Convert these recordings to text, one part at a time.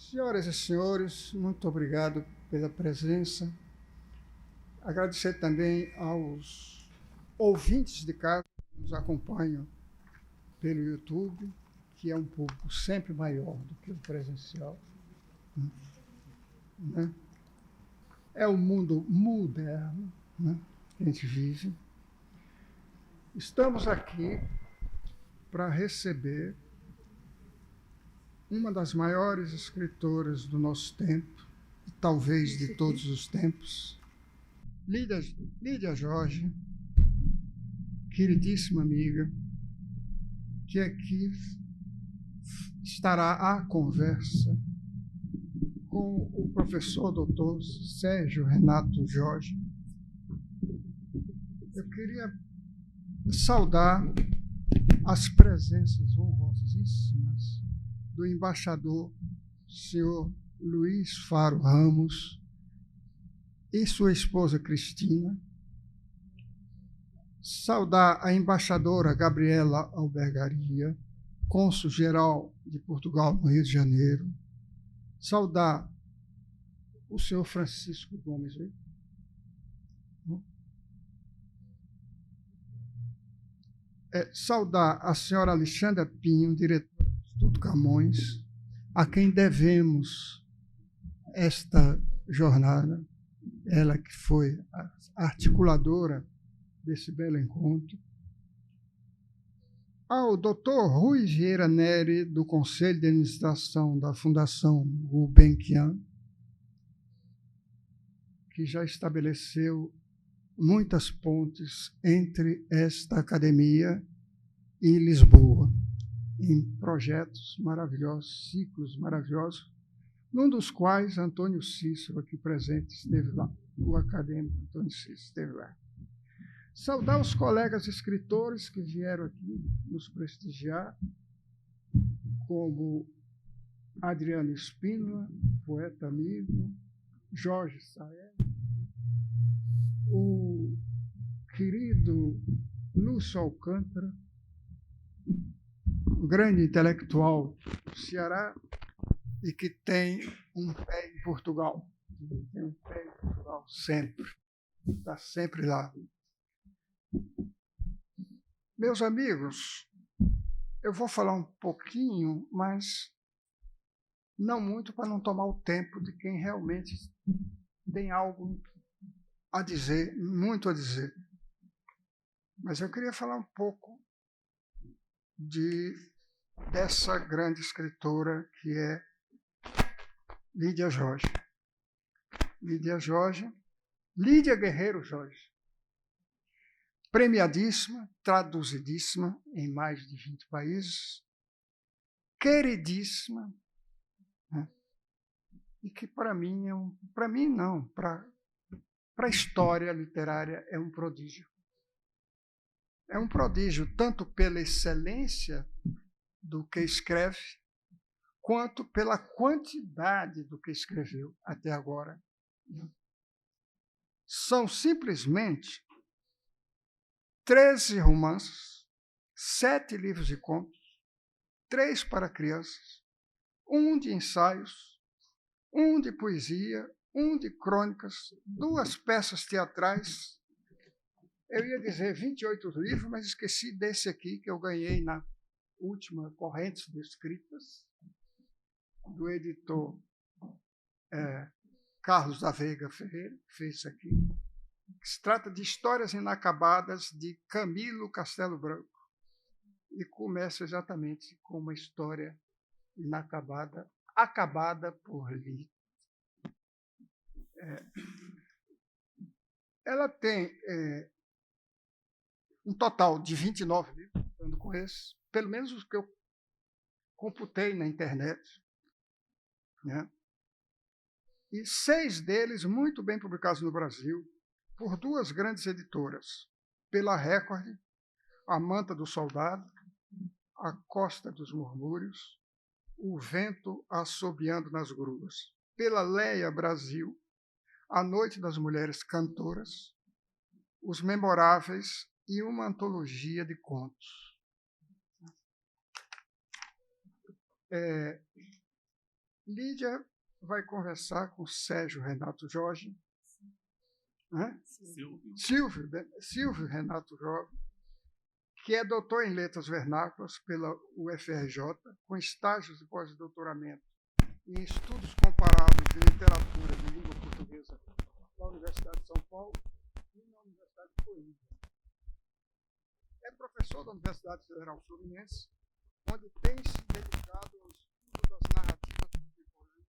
Senhoras e senhores, muito obrigado pela presença. Agradecer também aos ouvintes de casa que nos acompanham pelo YouTube, que é um público sempre maior do que o presencial. Né? É o mundo moderno, né, que a gente vive. Estamos aqui para receber uma das maiores escritoras do nosso tempo, talvez de todos os tempos, Lídia Jorge, queridíssima amiga, que aqui estará à conversa com o professor doutor Sérgio Renato Jorge. Eu queria saudar as presenças honrosíssimas do embaixador senhor Luiz Faro Ramos e sua esposa Cristina, saudar a embaixadora Gabriela Albergaria, cônsul-geral de Portugal no Rio de Janeiro, saudar o senhor Francisco Gomes, saudar a senhora Alexandra Pinho, diretora do Instituto Camões, a quem devemos esta jornada, ela que foi a articuladora desse belo encontro, ao doutor Rui Vieira Neri, do Conselho de Administração da Fundação Gulbenkian, que já estabeleceu muitas pontes entre esta academia e Lisboa, em projetos maravilhosos, ciclos maravilhosos, num dos quais Antônio Cícero, aqui presente, esteve lá, o acadêmico Antônio Cícero esteve lá. Saudar os colegas escritores que vieram aqui nos prestigiar, como Adriano Espínola, poeta amigo, Jorge Saé, o querido Lúcio Alcântara, um grande intelectual do Ceará e que tem um pé em Portugal. Tem um pé em Portugal sempre, está sempre lá. Meus amigos, eu vou falar um pouquinho, mas não muito para não tomar o tempo de quem realmente tem algo a dizer, muito a dizer. Mas eu queria falar um pouco dessa grande escritora que é Lídia Jorge. Lídia Guerreiro Jorge. Premiadíssima, traduzidíssima em mais de 20 países, queridíssima, né? E que para mim para a história literária é um prodígio. É um prodígio tanto pela excelência do que escreve, quanto pela quantidade do que escreveu até agora. São simplesmente 13 romances, 7 livros de contos, 3 para crianças, 1 de ensaios, 1 de poesia, 1 de crônicas, 2 peças teatrais. Eu ia dizer 28 livros, mas esqueci desse aqui que eu ganhei na última Correntes de Escritas, do editor Carlos da Veiga Ferreira, que fez isso aqui. Se trata de Histórias Inacabadas, de Camilo Castelo Branco, e começa exatamente com uma história inacabada, acabada por Lídia. Ela tem um total de 29 livros, contando com esses, pelo menos os que eu computei na internet, né? E 6 deles muito bem publicados no Brasil, por 2 grandes editoras, pela Record, A Manta do Soldado, A Costa dos Murmúrios, O Vento Assobiando nas Gruas, pela Leia Brasil, A Noite das Mulheres Cantoras, Os Memoráveis e uma antologia de contos. Lídia vai conversar com Sérgio Renato Jorge, né? Silvio Renato Jorge, que é doutor em Letras Vernáculas pela UFRJ, com estágios de pós-doutoramento em estudos comparados de literatura de língua portuguesa na Universidade de São Paulo e na Universidade de Coimbra. É professor da Universidade Federal Fluminense, onde tem se dedicado ao estudo das narrativas contemporâneas,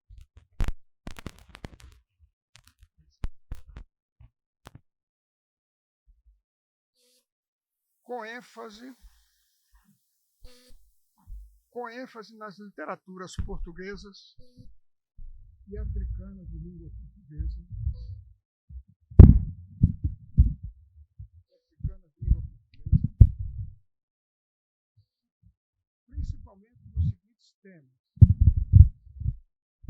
com ênfase nas literaturas portuguesas e africanas de língua portuguesa, principalmente nos seguintes temas: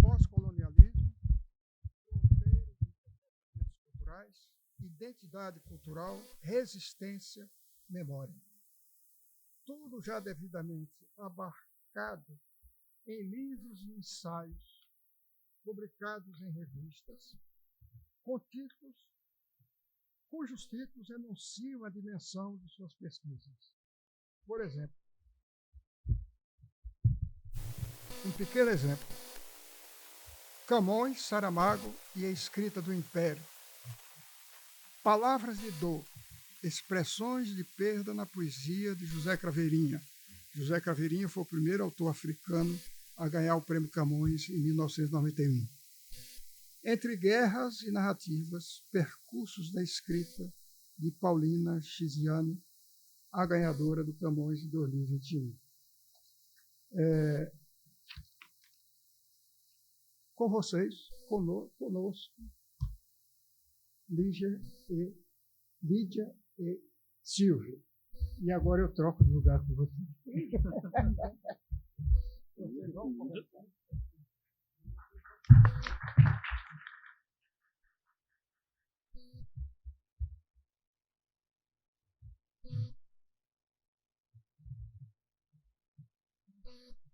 pós-colonialismo, fronteiras e interpretações culturais, identidade cultural, resistência, memória. Tudo já devidamente abarcado em livros e ensaios publicados em revistas, com títulos cujos títulos enunciam a dimensão de suas pesquisas. Por exemplo, um pequeno exemplo: Camões, Saramago e a escrita do Império. Palavras de dor, expressões de perda na poesia de José Craveirinha. José Craveirinha foi o primeiro autor africano a ganhar o Prêmio Camões em 1991. Entre guerras e narrativas, percursos da escrita de Paulina Chiziane, a ganhadora do Camões de 2021. Com vocês, conosco, Lídia e Silvio. E agora eu troco de lugar com vocês.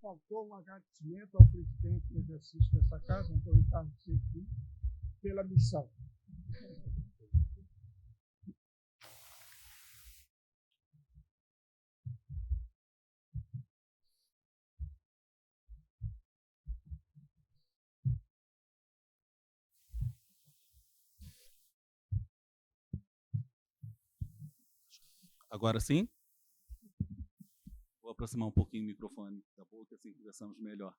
Faltou um agradecimento ao presidente em exercício dessa casa, Antônio Carlos Sequim, pela missão. Agora sim? Vou aproximar um pouquinho o microfone da boca, assim conversamos melhor.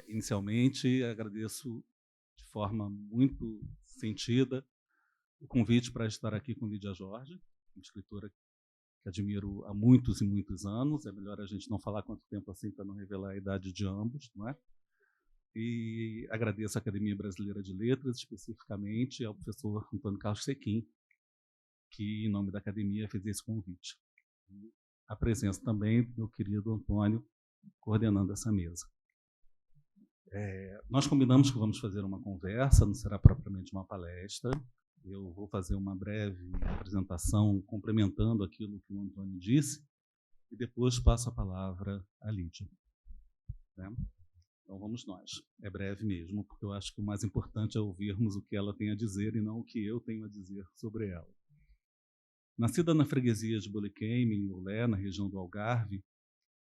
Inicialmente, agradeço de forma muito sentida o convite para estar aqui com Lídia Jorge, uma escritora que admiro há muitos e muitos anos. É melhor a gente não falar quanto tempo assim para não revelar a idade de ambos, não é? E agradeço à Academia Brasileira de Letras, especificamente ao professor Antônio Carlos Sequim, que, em nome da Academia, fez esse convite. E a presença também do meu querido Antônio, coordenando essa mesa. Nós combinamos que vamos fazer uma conversa, não será propriamente uma palestra. Eu vou fazer uma breve apresentação complementando aquilo que o Antônio disse e depois passo a palavra à Lídia. Né? Então vamos nós. É breve mesmo, porque eu acho que o mais importante é ouvirmos o que ela tem a dizer e não o que eu tenho a dizer sobre ela. Nascida na freguesia de Boliqueme, em Olé, na região do Algarve,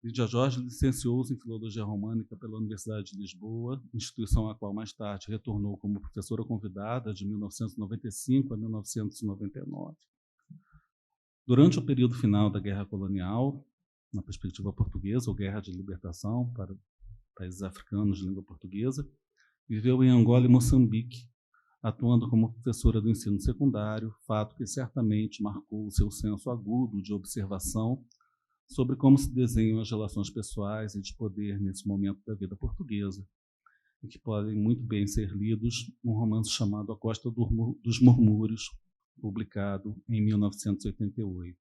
Lídia Jorge licenciou-se em Filologia Românica pela Universidade de Lisboa, instituição à qual mais tarde retornou como professora convidada de 1995 a 1999. Durante o período final da Guerra Colonial, na perspectiva portuguesa, ou Guerra de Libertação para países africanos de língua portuguesa, viveu em Angola e Moçambique, atuando como professora do ensino secundário, fato que certamente marcou o seu senso agudo de observação sobre como se desenham as relações pessoais e de poder nesse momento da vida portuguesa, e que podem muito bem ser lidos num romance chamado A Costa dos Murmúrios, publicado em 1988.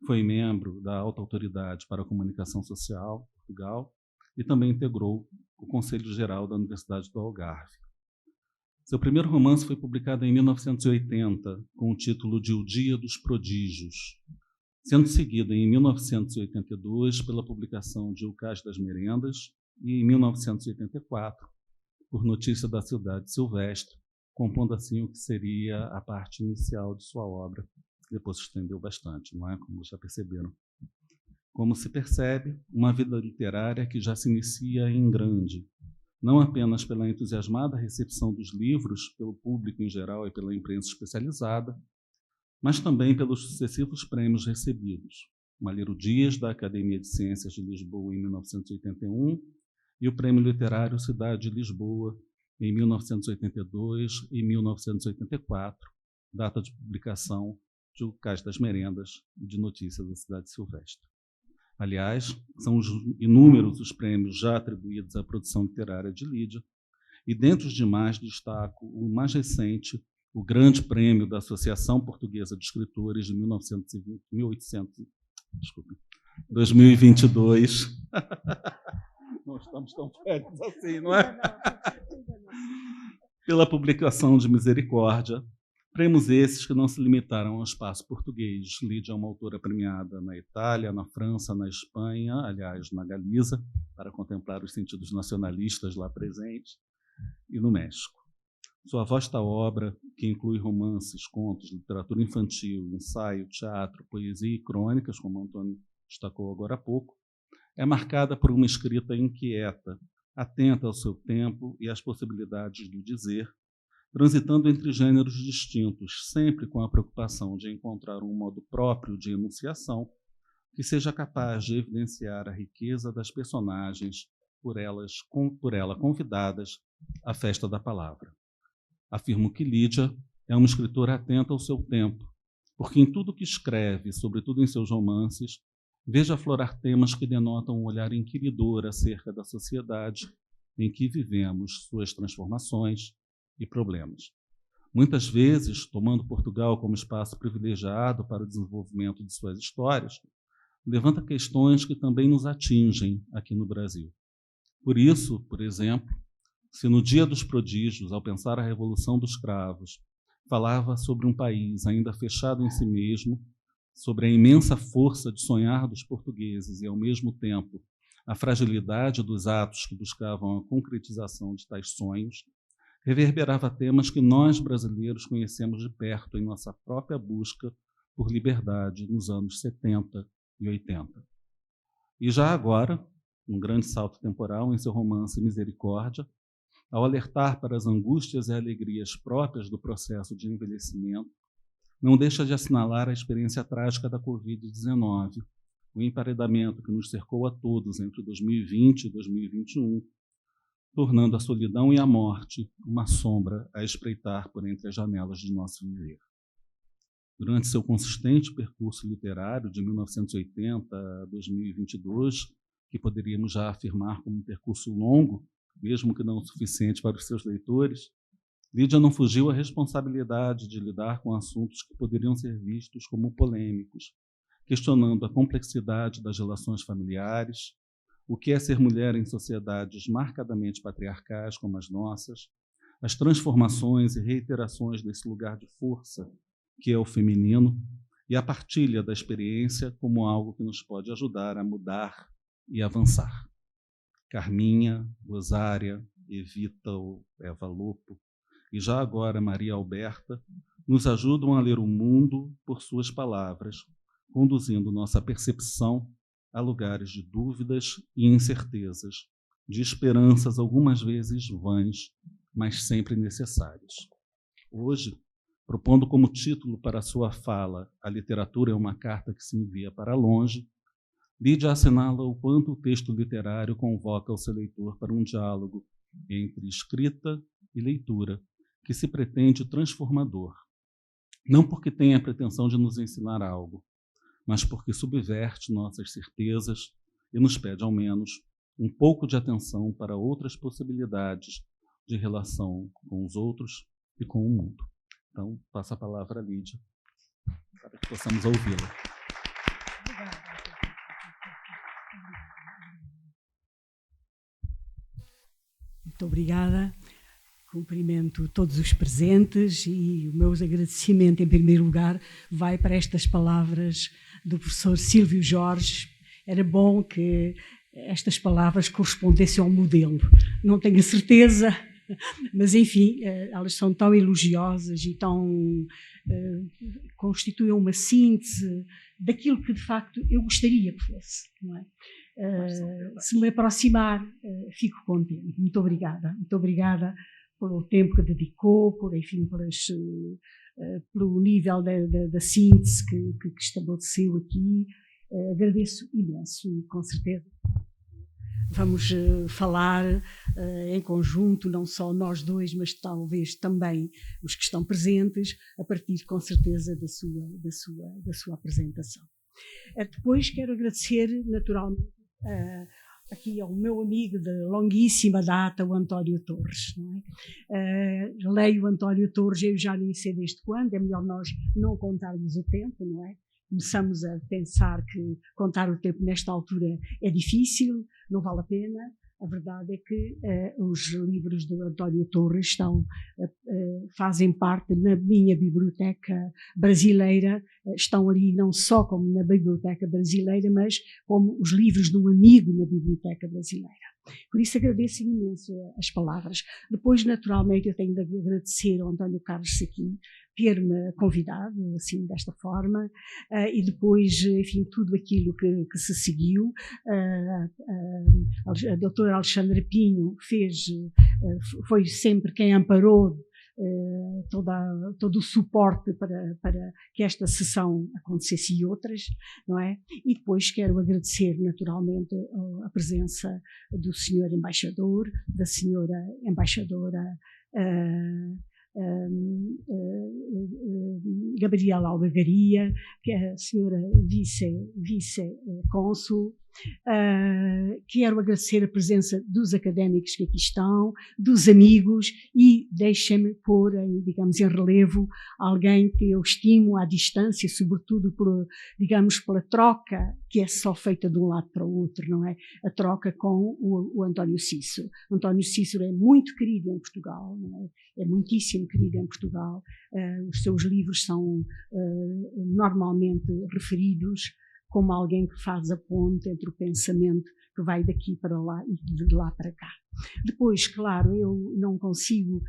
Foi membro da Alta Autoridade para a Comunicação Social, Portugal, e também integrou o Conselho Geral da Universidade do Algarve. Seu primeiro romance foi publicado em 1980, com o título de O Dia dos Prodígios, sendo seguido em 1982 pela publicação de O Cais das Merendas e, em 1984, por Notícia da Cidade Silvestre, compondo assim o que seria a parte inicial de sua obra. Depois se estendeu bastante, não é? Como já perceberam. Como se percebe, uma vida literária que já se inicia em grande, não apenas pela entusiasmada recepção dos livros pelo público em geral e pela imprensa especializada, mas também pelos sucessivos prêmios recebidos. Malheiro Dias, da Academia de Ciências de Lisboa, em 1981, e o Prêmio Literário Cidade de Lisboa, em 1982 e 1984, data de publicação de O Cais das Merendas e de Notícias da Cidade Silvestre. Aliás, são inúmeros os prêmios já atribuídos à produção literária de Lídia, e dentre os demais destaco o mais recente, o Grande Prêmio da Associação Portuguesa de Escritores de 2022. Não estamos tão velhos assim, não é? Pela publicação de Misericórdia, prêmios esses que não se limitaram ao espaço português. Lídia é uma autora premiada na Itália, na França, na Espanha, aliás, na Galiza, para contemplar os sentidos nacionalistas lá presentes, e no México. Sua vasta obra, que inclui romances, contos, literatura infantil, ensaio, teatro, poesia e crônicas, como Antônio destacou agora há pouco, é marcada por uma escrita inquieta, atenta ao seu tempo e às possibilidades do dizer, transitando entre gêneros distintos, sempre com a preocupação de encontrar um modo próprio de enunciação que seja capaz de evidenciar a riqueza das personagens por ela convidadas à festa da palavra. Afirmo que Lídia é uma escritora atenta ao seu tempo, porque em tudo que escreve, sobretudo em seus romances, vejo aflorar temas que denotam um olhar inquiridor acerca da sociedade em que vivemos, suas transformações e problemas. Muitas vezes, tomando Portugal como espaço privilegiado para o desenvolvimento de suas histórias, levanta questões que também nos atingem aqui no Brasil. Por isso, por exemplo, se no Dia dos Prodígios, ao pensar a Revolução dos Cravos, falava sobre um país ainda fechado em si mesmo, sobre a imensa força de sonhar dos portugueses e, ao mesmo tempo, a fragilidade dos atos que buscavam a concretização de tais sonhos, reverberava temas que nós, brasileiros, conhecemos de perto em nossa própria busca por liberdade nos anos 70 e 80. E já agora, um grande salto temporal em seu romance Misericórdia, ao alertar para as angústias e alegrias próprias do processo de envelhecimento, não deixa de assinalar a experiência trágica da Covid-19, o emparedamento que nos cercou a todos entre 2020 e 2021, tornando a solidão e a morte uma sombra a espreitar por entre as janelas de nosso viver. Durante seu consistente percurso literário de 1980 a 2022, que poderíamos já afirmar como um percurso longo, mesmo que não o suficiente para os seus leitores, Lídia não fugiu à responsabilidade de lidar com assuntos que poderiam ser vistos como polêmicos, questionando a complexidade das relações familiares, o que é ser mulher em sociedades marcadamente patriarcais como as nossas, as transformações e reiterações desse lugar de força que é o feminino e a partilha da experiência como algo que nos pode ajudar a mudar e avançar. Carminha, Rosária, Evita ou Eva Lopo, e já agora Maria Alberta, nos ajudam a ler o mundo por suas palavras, conduzindo nossa percepção a lugares de dúvidas e incertezas, de esperanças algumas vezes vãs, mas sempre necessárias. Hoje, propondo como título para sua fala A Literatura é uma Carta que se Envia para Longe, Lídia assinala o quanto o texto literário convoca o seu leitor para um diálogo entre escrita e leitura, que se pretende transformador, não porque tenha a pretensão de nos ensinar algo, mas porque subverte nossas certezas e nos pede, ao menos, um pouco de atenção para outras possibilidades de relação com os outros e com o mundo. Então, passo a palavra a Lídia, para que possamos ouvi-la. Muito obrigada. Cumprimento todos os presentes e o meu agradecimento, em primeiro lugar, vai para estas palavras do professor Silvio Jorge. Era bom que estas palavras correspondessem ao modelo. Não tenho a certeza, mas enfim, elas são tão elogiosas e constituem uma síntese daquilo que de facto eu gostaria que fosse, não é? Se me aproximar, fico contente. Muito obrigada pelo tempo que dedicou, pelo nível da síntese que estabeleceu aqui. Agradeço imenso e com certeza vamos falar em conjunto, não só nós dois, mas talvez também os que estão presentes, a partir com certeza da sua apresentação. Depois quero agradecer naturalmente aqui ao meu amigo de longuíssima data, o António Torres. Não é? Leio o António Torres, eu já nem sei desde quando, é melhor nós não contarmos o tempo, não é? Começamos a pensar que contar o tempo nesta altura é difícil, não vale a pena. A verdade é que os livros do António Torres fazem parte na minha biblioteca brasileira, estão ali não só como na biblioteca brasileira, mas como os livros de um amigo na biblioteca brasileira. Por isso agradeço imenso as palavras. Depois, naturalmente, eu tenho de agradecer ao António Carlos Sequim ter-me convidado, assim, desta forma, e depois, enfim, tudo aquilo que se seguiu. A doutora Alexandra Pinho foi sempre quem amparou todo o suporte para que esta sessão acontecesse e outras, não é? E depois quero agradecer naturalmente a presença do senhor embaixador, da senhora embaixadora Gabriela Albergaria, que é a senhora vice-cônsul. Quero agradecer a presença dos académicos que aqui estão, dos amigos, e deixem-me pôr, digamos, em relevo alguém que eu estimo à distância, sobretudo pela troca que é só feita de um lado para o outro, não é? A troca com o António Cícero. O António Cícero é muito querido em Portugal, não é? É muitíssimo querido em Portugal. Os seus livros são normalmente referidos como alguém que faz a ponte entre o pensamento que vai daqui para lá e de lá para cá. Depois, claro, eu não consigo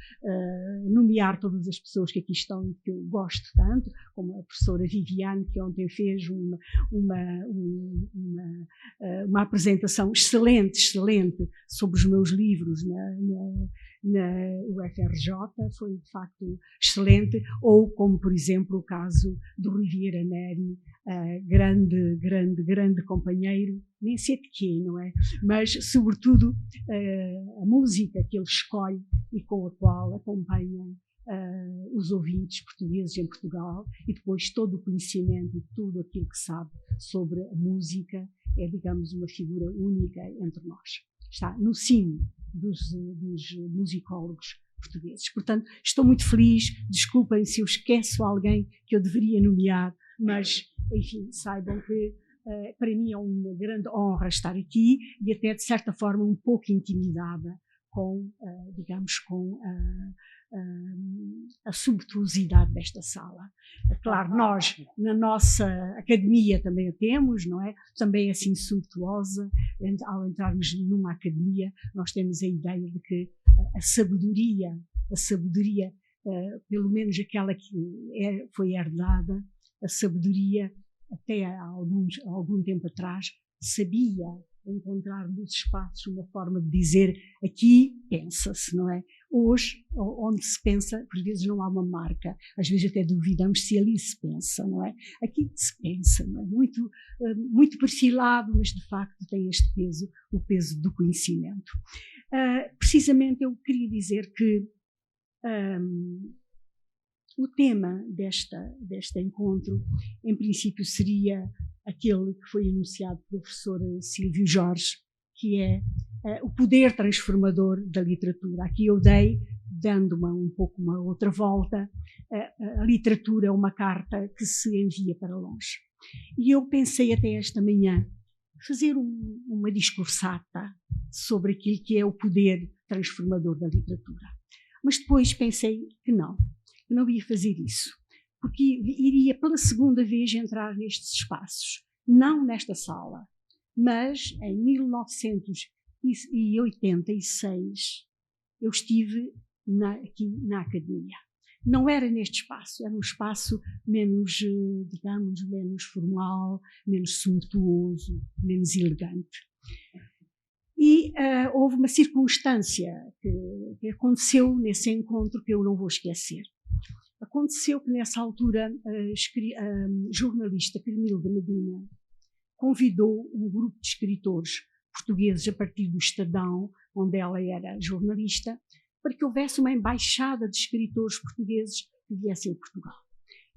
nomear todas as pessoas que aqui estão e que eu gosto tanto, como a professora Viviane, que ontem fez uma apresentação excelente sobre os meus livros na UFRJ, foi de facto excelente, ou como, por exemplo, o caso do Rui Vieira Neri, grande companheiro, nem sei de quê, não é? Mas, sobretudo, a música que ele escolhe e com a qual acompanha os ouvintes portugueses em Portugal, e depois todo o conhecimento e tudo aquilo que sabe sobre a música, é, digamos, uma figura única entre nós. Está no cimo dos musicólogos portugueses. Portanto, estou muito feliz, desculpem se eu esqueço alguém que eu deveria nomear, mas, enfim, saibam que para mim é uma grande honra estar aqui e até, de certa forma, um pouco intimidada com, digamos, com a sumptuosidade desta sala. Claro, nós, na nossa academia também a temos, não é? Também é assim sumptuosa. Ao entrarmos numa academia, nós temos a ideia de que a sabedoria, pelo menos aquela que foi herdada, a sabedoria, até há algum tempo atrás, sabia encontrar nos espaços uma forma de dizer aqui pensa-se, não é? Hoje, onde se pensa, por vezes não há uma marca, às vezes até duvidamos se ali se pensa, não é? Aqui se pensa, não é? Muito perfilado, mas de facto tem este peso, o peso do conhecimento. Precisamente eu queria dizer que o tema deste encontro, em princípio, seria aquele que foi anunciado pelo professor Silvio Jorge, que é o poder transformador da literatura. Aqui eu dando uma outra volta, a literatura é uma carta que se envia para longe. E eu pensei até esta manhã fazer uma discursata sobre aquilo que é o poder transformador da literatura. Mas depois pensei que não ia fazer isso, porque iria pela segunda vez entrar nestes espaços, não nesta sala, Mas, em 1986, eu estive aqui na Academia. Não era neste espaço, era um espaço menos, digamos, menos formal, menos suntuoso, menos elegante. E houve uma circunstância que aconteceu nesse encontro que eu não vou esquecer. Aconteceu que, nessa altura, a jornalista Carmilda Medina convidou um grupo de escritores portugueses a partir do Estadão, onde ela era jornalista, para que houvesse uma embaixada de escritores portugueses que viessem a Portugal.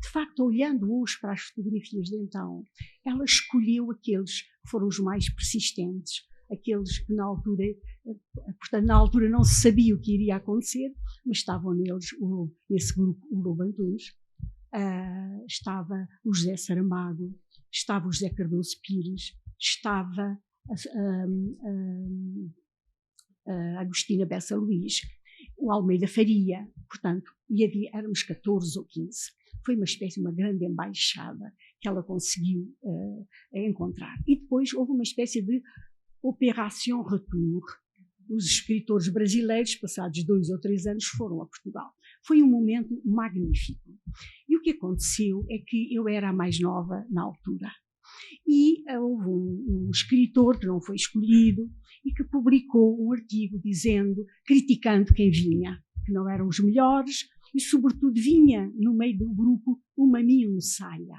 De facto, olhando hoje para as fotografias de então, ela escolheu aqueles que foram os mais persistentes, aqueles que na altura, portanto, na altura não se sabia o que iria acontecer, mas estavam neles, nesse grupo, o Lobo Antunes, estava o José Saramago, estava o José Cardoso Pires, estava a Agostina Bessa Luís, o Almeida Faria, portanto, e éramos 14 ou 15. Foi uma espécie de uma grande embaixada que ela conseguiu encontrar. E depois houve uma espécie de Opération Retour. Os escritores brasileiros, passados 2 ou 3 anos, foram a Portugal. Foi um momento magnífico. E o que aconteceu é que eu era a mais nova na altura. E houve um escritor que não foi escolhido e que publicou um artigo criticando quem vinha, que não eram os melhores, e sobretudo vinha no meio do grupo uma miunçalha.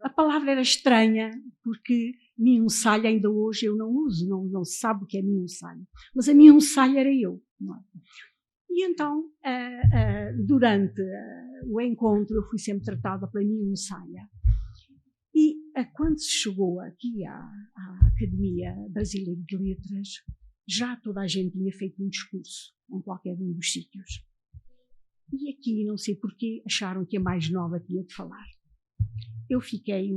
A palavra era estranha, porque miunçalha ainda hoje eu não uso, não se sabe o que é miunçalha, mas a miunçalha era eu. Não é? E então, durante o encontro, eu fui sempre tratada pela miunçalha. E quando se chegou aqui à Academia Brasileira de Letras, já toda a gente tinha feito um discurso em qualquer um dos sítios. E aqui, não sei porquê, acharam que a mais nova tinha de falar. Eu fiquei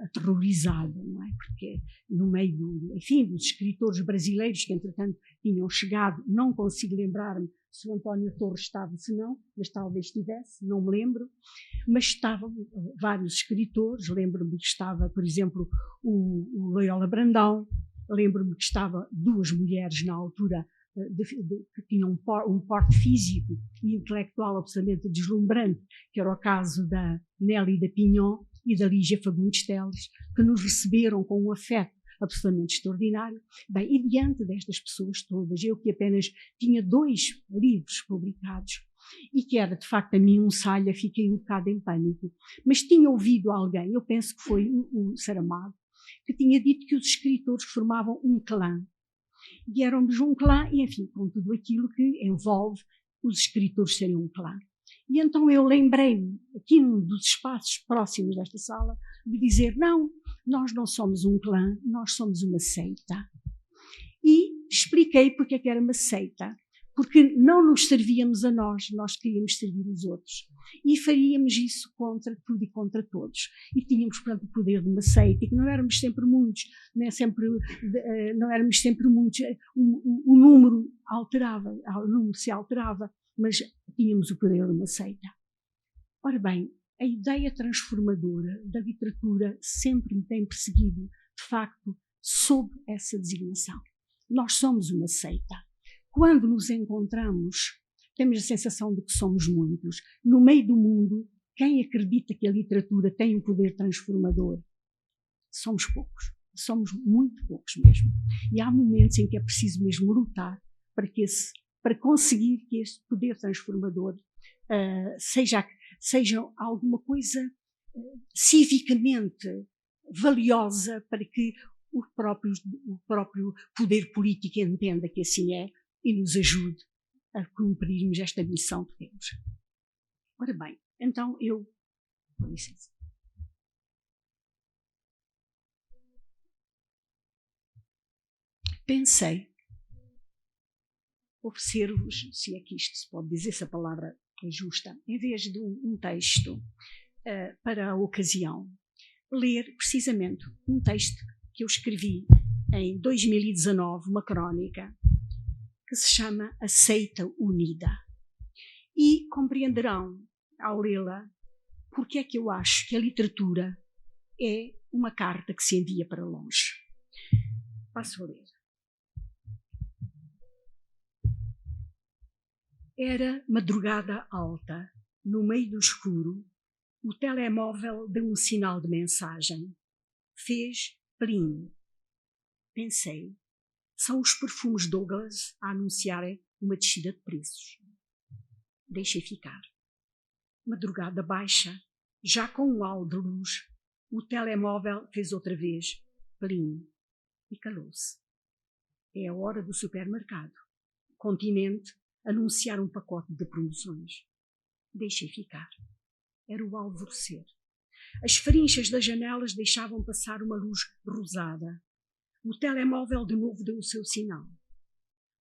aterrorizada, não é? Porque no meio dos escritores brasileiros que, entretanto, tinham chegado, não consigo lembrar-me se o António Torres estava, se não, mas talvez estivesse, não me lembro. Mas estavam vários escritores, lembro-me que estava, por exemplo, o Loyola Brandão, lembro-me que estava 2 mulheres na altura que tinham um porte físico e intelectual absolutamente deslumbrante, que era o caso da Nelly da Pignon e da Lígia Fagundes Teles, que nos receberam com um afeto absolutamente extraordinário. Bem, e diante destas pessoas todas, eu que apenas tinha 2 livros publicados, e que era de facto a miunçalha, fiquei um bocado em pânico. Mas tinha ouvido alguém, eu penso que foi o Saramago, que tinha dito que os escritores formavam um clã. E éramos um clã, e enfim, com tudo aquilo que envolve os escritores serem um clã. E então eu lembrei-me, aqui num dos espaços próximos desta sala, de dizer, não, nós não somos um clã, nós somos uma seita. E expliquei porque é que era uma seita. Porque não nos servíamos a nós queríamos servir os outros. E faríamos isso contra tudo e contra todos. E tínhamos, portanto, o poder de uma seita, e que não éramos sempre muitos, não éramos sempre muitos, o número se alterava, mas tínhamos o poder de uma seita. Ora bem, a ideia transformadora da literatura sempre me tem perseguido, de facto, sob essa designação. Nós somos uma seita. Quando nos encontramos, temos a sensação de que somos muitos. No meio do mundo, quem acredita que a literatura tem um poder transformador? Somos poucos. Somos muito poucos mesmo. E há momentos em que é preciso mesmo lutar para conseguir que este poder transformador seja alguma coisa civicamente valiosa para que o próprio poder político entenda que assim é e nos ajude a cumprirmos esta missão que temos. Ora bem, então com licença. Pensei oferecer-vos, se é que isto se pode dizer, se a palavra é justa, em vez de um texto para a ocasião, ler precisamente um texto que eu escrevi em 2019, uma crónica, que se chama A Seita Unida. E compreenderão, ao lê-la, porque é que eu acho que a literatura é uma carta que se envia para longe. Passo a ler. Era madrugada alta. No meio do escuro, o telemóvel deu um sinal de mensagem. Fez plim. Pensei, são os perfumes Douglas a anunciarem uma descida de preços. Deixei ficar. Madrugada baixa, já com um halo de luz, o telemóvel fez outra vez plim e calou-se. É a hora do supermercado. Continente anunciar um pacote de promoções. Deixei ficar. Era o alvorecer. As farinchas das janelas deixavam passar uma luz rosada. O telemóvel de novo deu o seu sinal.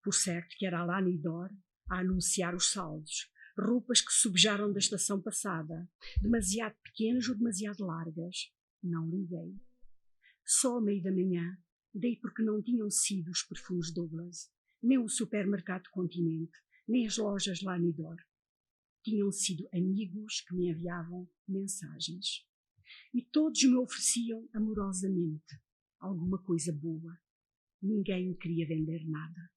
Por certo que era a Lanidor a anunciar os saldos. Roupas que subjaram da estação passada, demasiado pequenas ou demasiado largas. Não liguei. Só ao meio da manhã dei porque não tinham sido os perfumes Douglas, nem o supermercado Continente, nem as lojas Lanidor. Tinham sido amigos que me enviavam mensagens. E todos me ofereciam amorosamente alguma coisa boa. Ninguém me queria vender nada.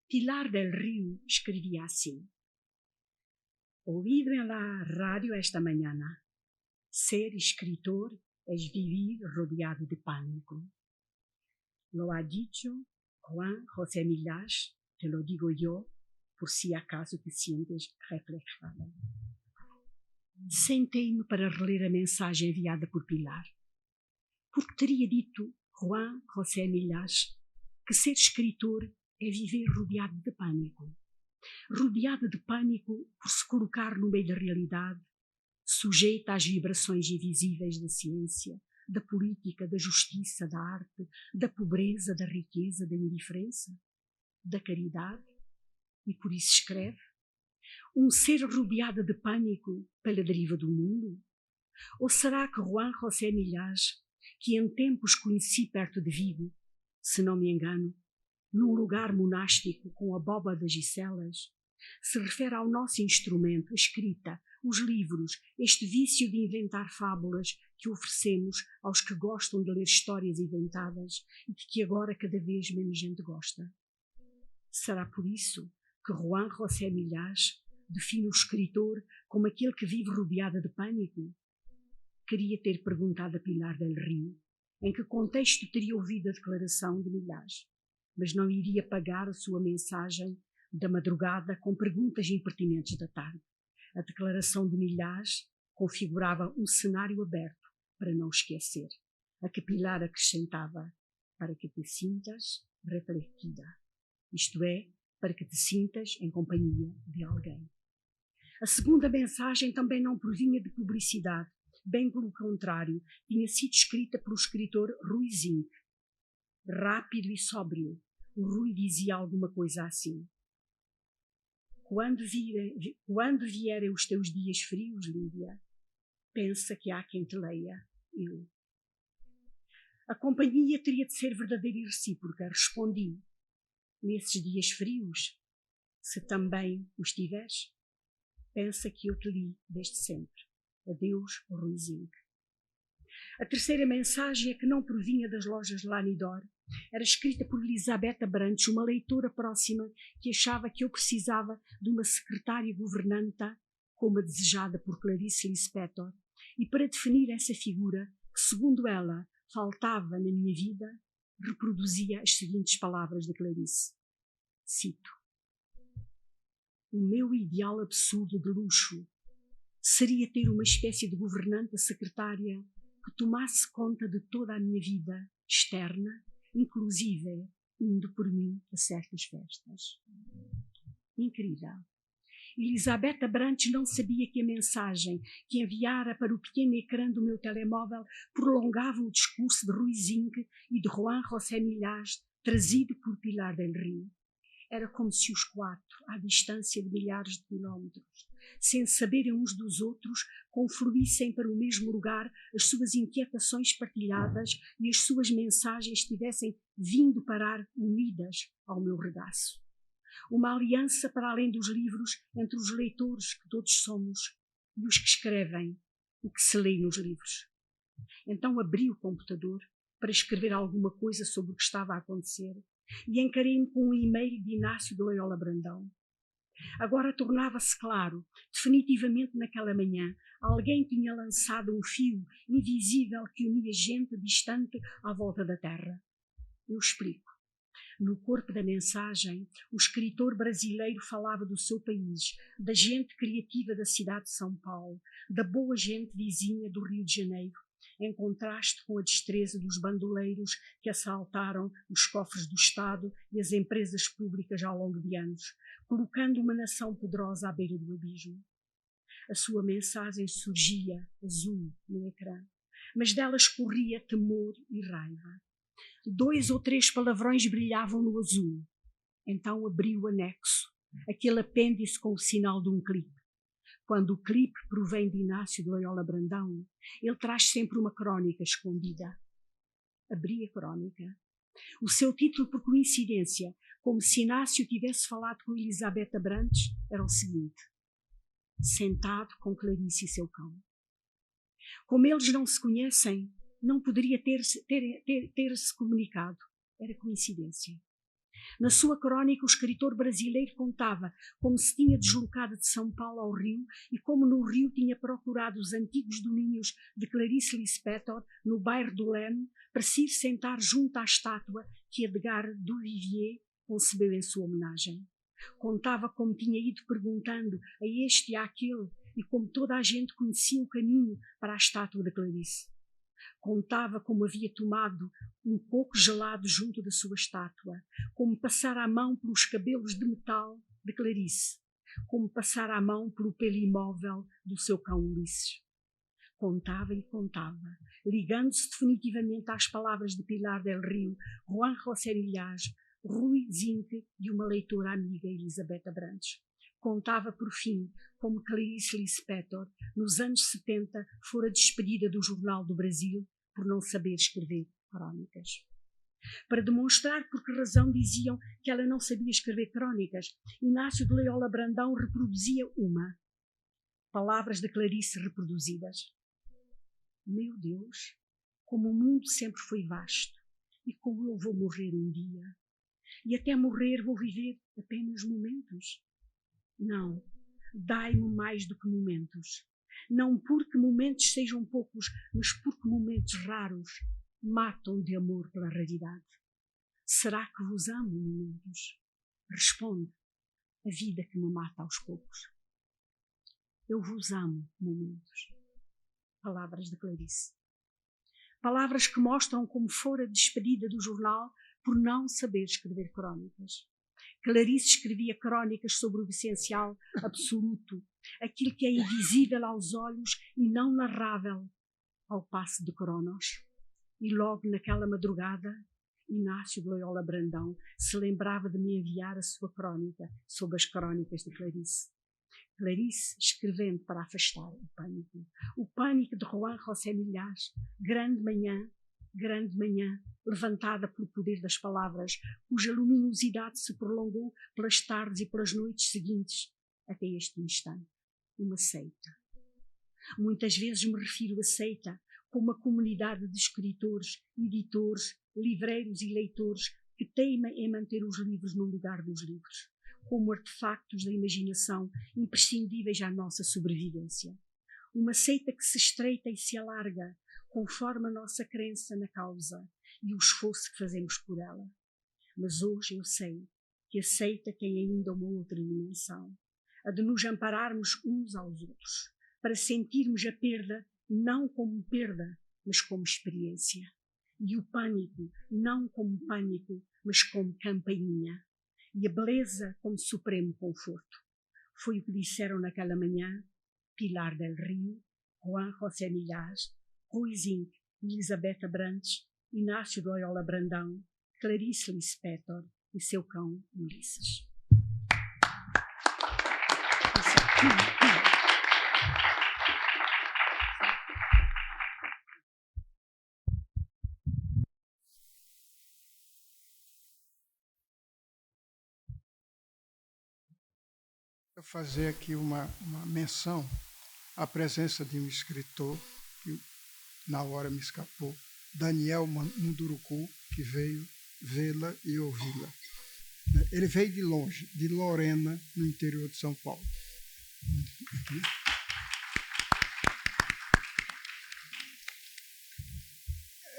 Pilar del Rio escrevia assim: ouído en la radio esta mañana. Ser escritor es vivir rodeado de pánico. Lo ha dicho Juan José Millás, te lo digo yo, por si acaso te sientes reflejada. Sentei-me para reler a mensagem enviada por Pilar. Porque teria dito Juan José Millás que ser escritor é viver rodeado de pânico. Rodeado de pânico por se colocar no meio da realidade, sujeita às vibrações invisíveis da ciência, da política, da justiça, da arte, da pobreza, da riqueza, da indiferença, da caridade, e por isso escreve: um ser rodeado de pânico pela deriva do mundo? Ou será que Juan José Millás, que em tempos conheci perto de Vigo, se não me engano, num lugar monástico com abóbadas e celas, se refere ao nosso instrumento, a escrita, os livros, este vício de inventar fábulas que oferecemos aos que gostam de ler histórias inventadas e de que agora cada vez menos gente gosta? Será por isso que Juan José Millás define o escritor como aquele que vive rodeado de pânico? Queria ter perguntado a Pilar del Rio em que contexto teria ouvido a declaração de Millás, mas não iria pagar a sua mensagem da madrugada com perguntas impertinentes da tarde. A declaração de Millás configurava um cenário aberto para não esquecer, a que Pilar acrescentava: para que te sintas refletida, isto é, para que te sintas em companhia de alguém. A segunda mensagem também não provinha de publicidade, bem pelo contrário, tinha sido escrita pelo escritor Rui Zinck. Rápido e sóbrio, o Rui dizia alguma coisa assim: quando vierem os teus dias frios, Lídia, pensa que há quem te leia, eu. A companhia teria de ser verdadeira e recíproca, respondi. Nesses dias frios, se também os tiveres, pensa que eu te li desde sempre. Adeus, Rui Zinck. A terceira mensagem é que não provinha das lojas Lanidor. Era escrita por Elisabetta Brantes, uma leitora próxima que achava que eu precisava de uma secretária governanta como a desejada por Clarice Lispector, e para definir essa figura, que segundo ela faltava na minha vida, reproduzia as seguintes palavras de Clarice. Cito: o meu ideal absurdo de luxo seria ter uma espécie de governanta secretária que tomasse conta de toda a minha vida externa, inclusive indo por mim a certas festas. Incrível. Elisabetta Brantes não sabia que a mensagem que enviara para o pequeno ecrã do meu telemóvel prolongava o discurso de Rui Zinck e de Juan José Millás, trazido por Pilar del Rio. Era como se os quatro, à distância de milhares de quilómetros, sem saberem uns dos outros, confluíssem para o mesmo lugar as suas inquietações partilhadas e as suas mensagens tivessem vindo parar unidas ao meu regaço. Uma aliança para além dos livros entre os leitores que todos somos e os que escrevem o que se lê nos livros. Então abri o computador para escrever alguma coisa sobre o que estava a acontecer e encarei-me com um e-mail de Inácio de Loyola Brandão. Agora tornava-se claro, definitivamente naquela manhã, alguém tinha lançado um fio invisível que unia gente distante à volta da Terra. Eu explico. No corpo da mensagem, o escritor brasileiro falava do seu país, da gente criativa da cidade de São Paulo, da boa gente vizinha do Rio de Janeiro, em contraste com a destreza dos bandoleiros que assaltaram os cofres do Estado e as empresas públicas ao longo de anos, colocando uma nação poderosa à beira do abismo. A sua mensagem surgia azul no ecrã, mas dela escorria temor e raiva. 2 ou 3 palavrões brilhavam no azul. Então abri o anexo, aquele apêndice com o sinal de um clipe. Quando o clipe provém de Inácio de Loyola Brandão, ele traz sempre uma crónica escondida. Abri a crónica. O seu título, por coincidência, como se Inácio tivesse falado com Elizabeth Abrantes, era o seguinte: Sentado com Clarice e seu cão. Como eles não se conhecem, não poderia ter-se comunicado. Era coincidência. Na sua crónica, o escritor brasileiro contava como se tinha deslocado de São Paulo ao Rio e como no Rio tinha procurado os antigos domínios de Clarice Lispector, no bairro do Leme, para se ir sentar junto à estátua que Edgar Duvivier concebeu em sua homenagem. Contava como tinha ido perguntando a este e àquele e como toda a gente conhecia o caminho para a estátua de Clarice. Contava como havia tomado um coco gelado junto da sua estátua, como passar a mão pelos cabelos de metal de Clarice, como passar a mão pelo pelo imóvel do seu cão Ulisses. Contava e contava, ligando-se definitivamente às palavras de Pilar del Rio, Juan José Millás, Rui Zinck e uma leitora amiga, Elizabeth Abrantes. Contava, por fim, como Clarice Lispector, nos anos 70, fora despedida do Jornal do Brasil por não saber escrever crónicas. Para demonstrar por que razão diziam que ela não sabia escrever crónicas, Inácio de Loyola Brandão reproduzia uma. Palavras de Clarice reproduzidas. Meu Deus, como o mundo sempre foi vasto e como eu vou morrer um dia. E até morrer vou viver apenas momentos. Não, dai-me mais do que momentos. Não porque momentos sejam poucos, mas porque momentos raros matam de amor pela raridade. Será que vos amo, momentos? Responde, a vida que me mata aos poucos. Eu vos amo, momentos. Palavras de Clarice. Palavras que mostram como fora despedida do jornal por não saber escrever crónicas. Clarice escrevia crónicas sobre o essencial absoluto, aquilo que é invisível aos olhos e não narrável ao passo de Cronos. E logo naquela madrugada, Inácio de Loyola Brandão se lembrava de me enviar a sua crónica sobre as crónicas de Clarice. Clarice escrevendo para afastar o pânico de Juan José Millás, grande manhã, levantada pelo poder das palavras, cuja luminosidade se prolongou pelas tardes e pelas noites seguintes, até este instante. Uma seita. Muitas vezes me refiro a seita como uma comunidade de escritores, editores, livreiros e leitores que teima em manter os livros no lugar dos livros, como artefactos da imaginação imprescindíveis à nossa sobrevivência. Uma seita que se estreita e se alarga, conforme a nossa crença na causa e o esforço que fazemos por ela. Mas hoje eu sei que a seita tem ainda uma outra dimensão, a de nos ampararmos uns aos outros, para sentirmos a perda não como perda, mas como experiência. E o pânico não como pânico, mas como campainha. E a beleza como supremo conforto. Foi o que disseram naquela manhã Pilar del Rio, Juan José Millás, Rui Zinck, Elizabeth Abrantes, Inácio de Loyola Brandão, Clarice Lispector e seu cão Ulisses. Eu vou fazer aqui uma menção à presença de um escritor que na hora me escapou, Daniel Munduruku, que veio vê-la e ouvi-la. Ele veio de longe, de Lorena, no interior de São Paulo. Aqui.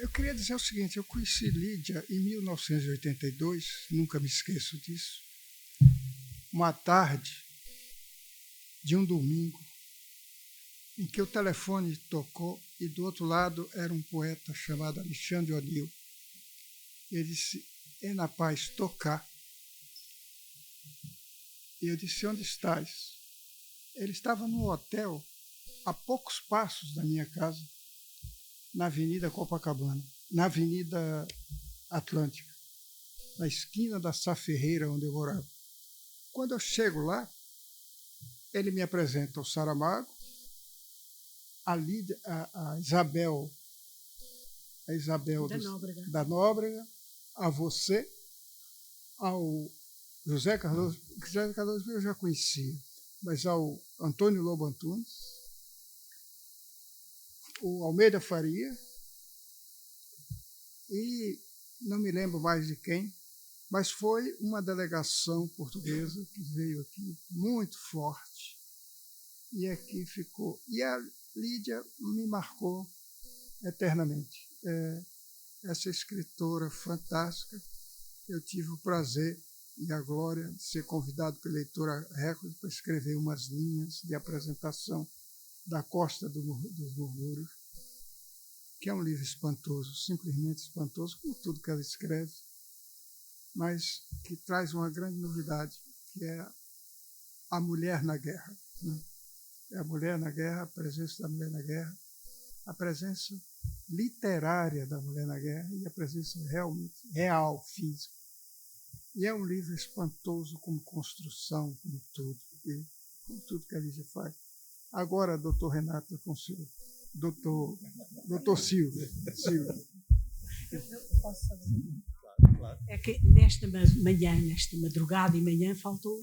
Eu queria dizer o seguinte, eu conheci Lídia em 1982, nunca me esqueço disso, uma tarde de um domingo, em que o telefone tocou e do outro lado era um poeta chamado Alexandre O'Neill. Ele disse, é na paz tocar. E eu disse, onde estás? Ele estava num hotel a poucos passos da minha casa, na Avenida Copacabana, na Avenida Atlântica, na esquina da Sá Ferreira, onde eu morava. Quando eu chego lá, ele me apresenta o Saramago, a Isabel da Nóbrega, a você, ao José Cardoso. José Cardoso eu já conhecia, mas ao Antônio Lobo Antunes, o Almeida Faria, e não me lembro mais de quem, mas foi uma delegação portuguesa que veio aqui muito forte e aqui ficou. E a Lídia me marcou eternamente. Essa escritora fantástica, eu tive o prazer e a glória de ser convidado pela Editora Record para escrever umas linhas de apresentação da Costa dos Murmúrios, que é um livro espantoso, simplesmente espantoso, como tudo que ela escreve, mas que traz uma grande novidade, que é a mulher na guerra. Né? É a mulher na guerra, a presença da mulher na guerra, a presença literária da mulher na guerra e a presença realmente real, física. E é um livro espantoso como construção, como tudo que a Lígia faz. Agora, doutor Renato, com o senhor. Doutor Silvio. Eu posso só dizer? Claro. É que nesta madrugada e manhã, faltou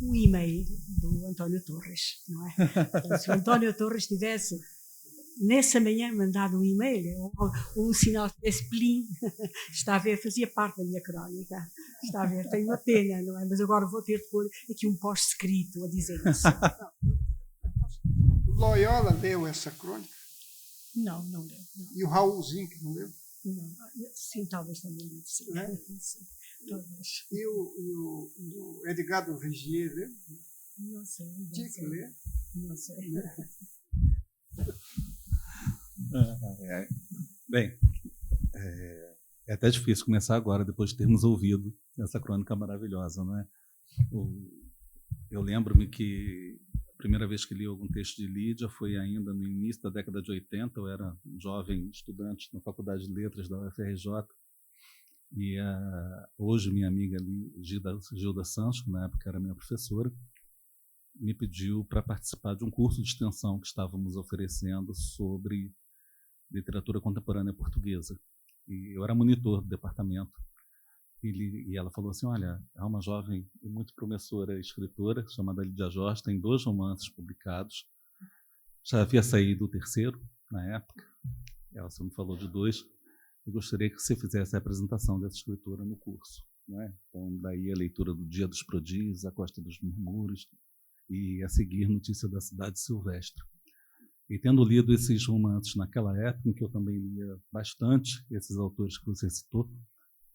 o e-mail do António Torres, não é? Portanto, se o António Torres tivesse, nessa manhã, mandado um e-mail, ou um sinal de spleen, está a ver, fazia parte da minha crónica. Está a ver, tenho uma pena, não é? Mas agora vou ter de pôr aqui um pós-escrito a dizer isso. Loyola leu essa crônica? Não leu. Não. E o Raulzinho, que não leu? Não. Sim, talvez também lido, sim. Né? Sim, talvez. E o Edgar do Vigier leu? Não sei. Tinha que ler? Não sei. Bem, é até difícil começar agora, depois de termos ouvido essa crônica maravilhosa, não é? Eu lembro-me que a primeira vez que li algum texto de Lídia foi ainda no início da década de 80, eu era um jovem estudante na Faculdade de Letras da UFRJ, e hoje minha amiga Gilda Santos, que na época era minha professora, me pediu para participar de um curso de extensão que estávamos oferecendo sobre literatura contemporânea portuguesa. E eu era monitor do departamento. E ela falou assim, olha, há uma jovem e muito promissora escritora chamada Lídia Jorge, tem 2 romances publicados, já havia saído o terceiro na época, ela só me falou de 2, eu gostaria que você fizesse a apresentação dessa escritora no curso. Né? Então, daí a leitura do Dia dos Prodígios, A Costa dos Murmúrios, e a seguir Notícia da Cidade Silvestre. E tendo lido esses romances naquela época, em que eu também lia bastante esses autores que você citou,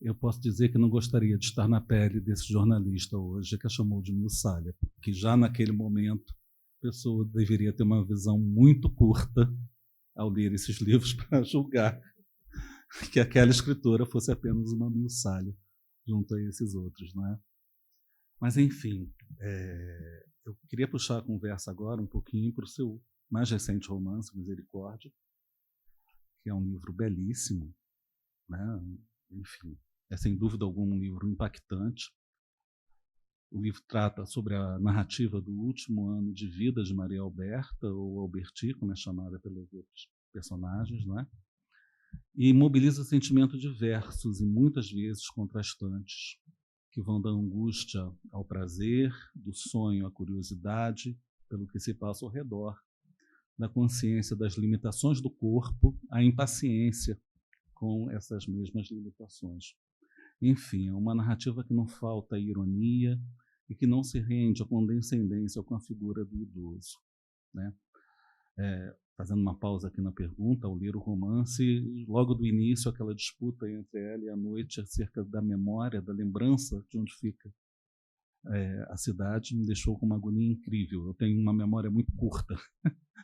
eu posso dizer que não gostaria de estar na pele desse jornalista hoje, que a chamou de Milsalha, porque já naquele momento a pessoa deveria ter uma visão muito curta ao ler esses livros para julgar que aquela escritora fosse apenas uma Milsalha junto a esses outros, não é? Mas, enfim, eu queria puxar a conversa agora um pouquinho para o seu mais recente romance, Misericórdia, que é um livro belíssimo, né? Enfim, é sem dúvida alguma um livro impactante. O livro trata sobre a narrativa do último ano de vida de Maria Alberta, ou Alberti, como é chamada pelos outros personagens, não é? E mobiliza sentimentos diversos e muitas vezes contrastantes, que vão da angústia ao prazer, do sonho à curiosidade pelo que se passa ao redor, da consciência das limitações do corpo à impaciência com essas mesmas limitações. Enfim, é uma narrativa que não falta ironia e que não se rende à condescendência com a figura do idoso, né? Fazendo uma pausa aqui na pergunta, ao ler o romance, logo do início, aquela disputa entre ela e a noite acerca da memória, da lembrança de onde fica a cidade, me deixou com uma agonia incrível. Eu tenho uma memória muito curta,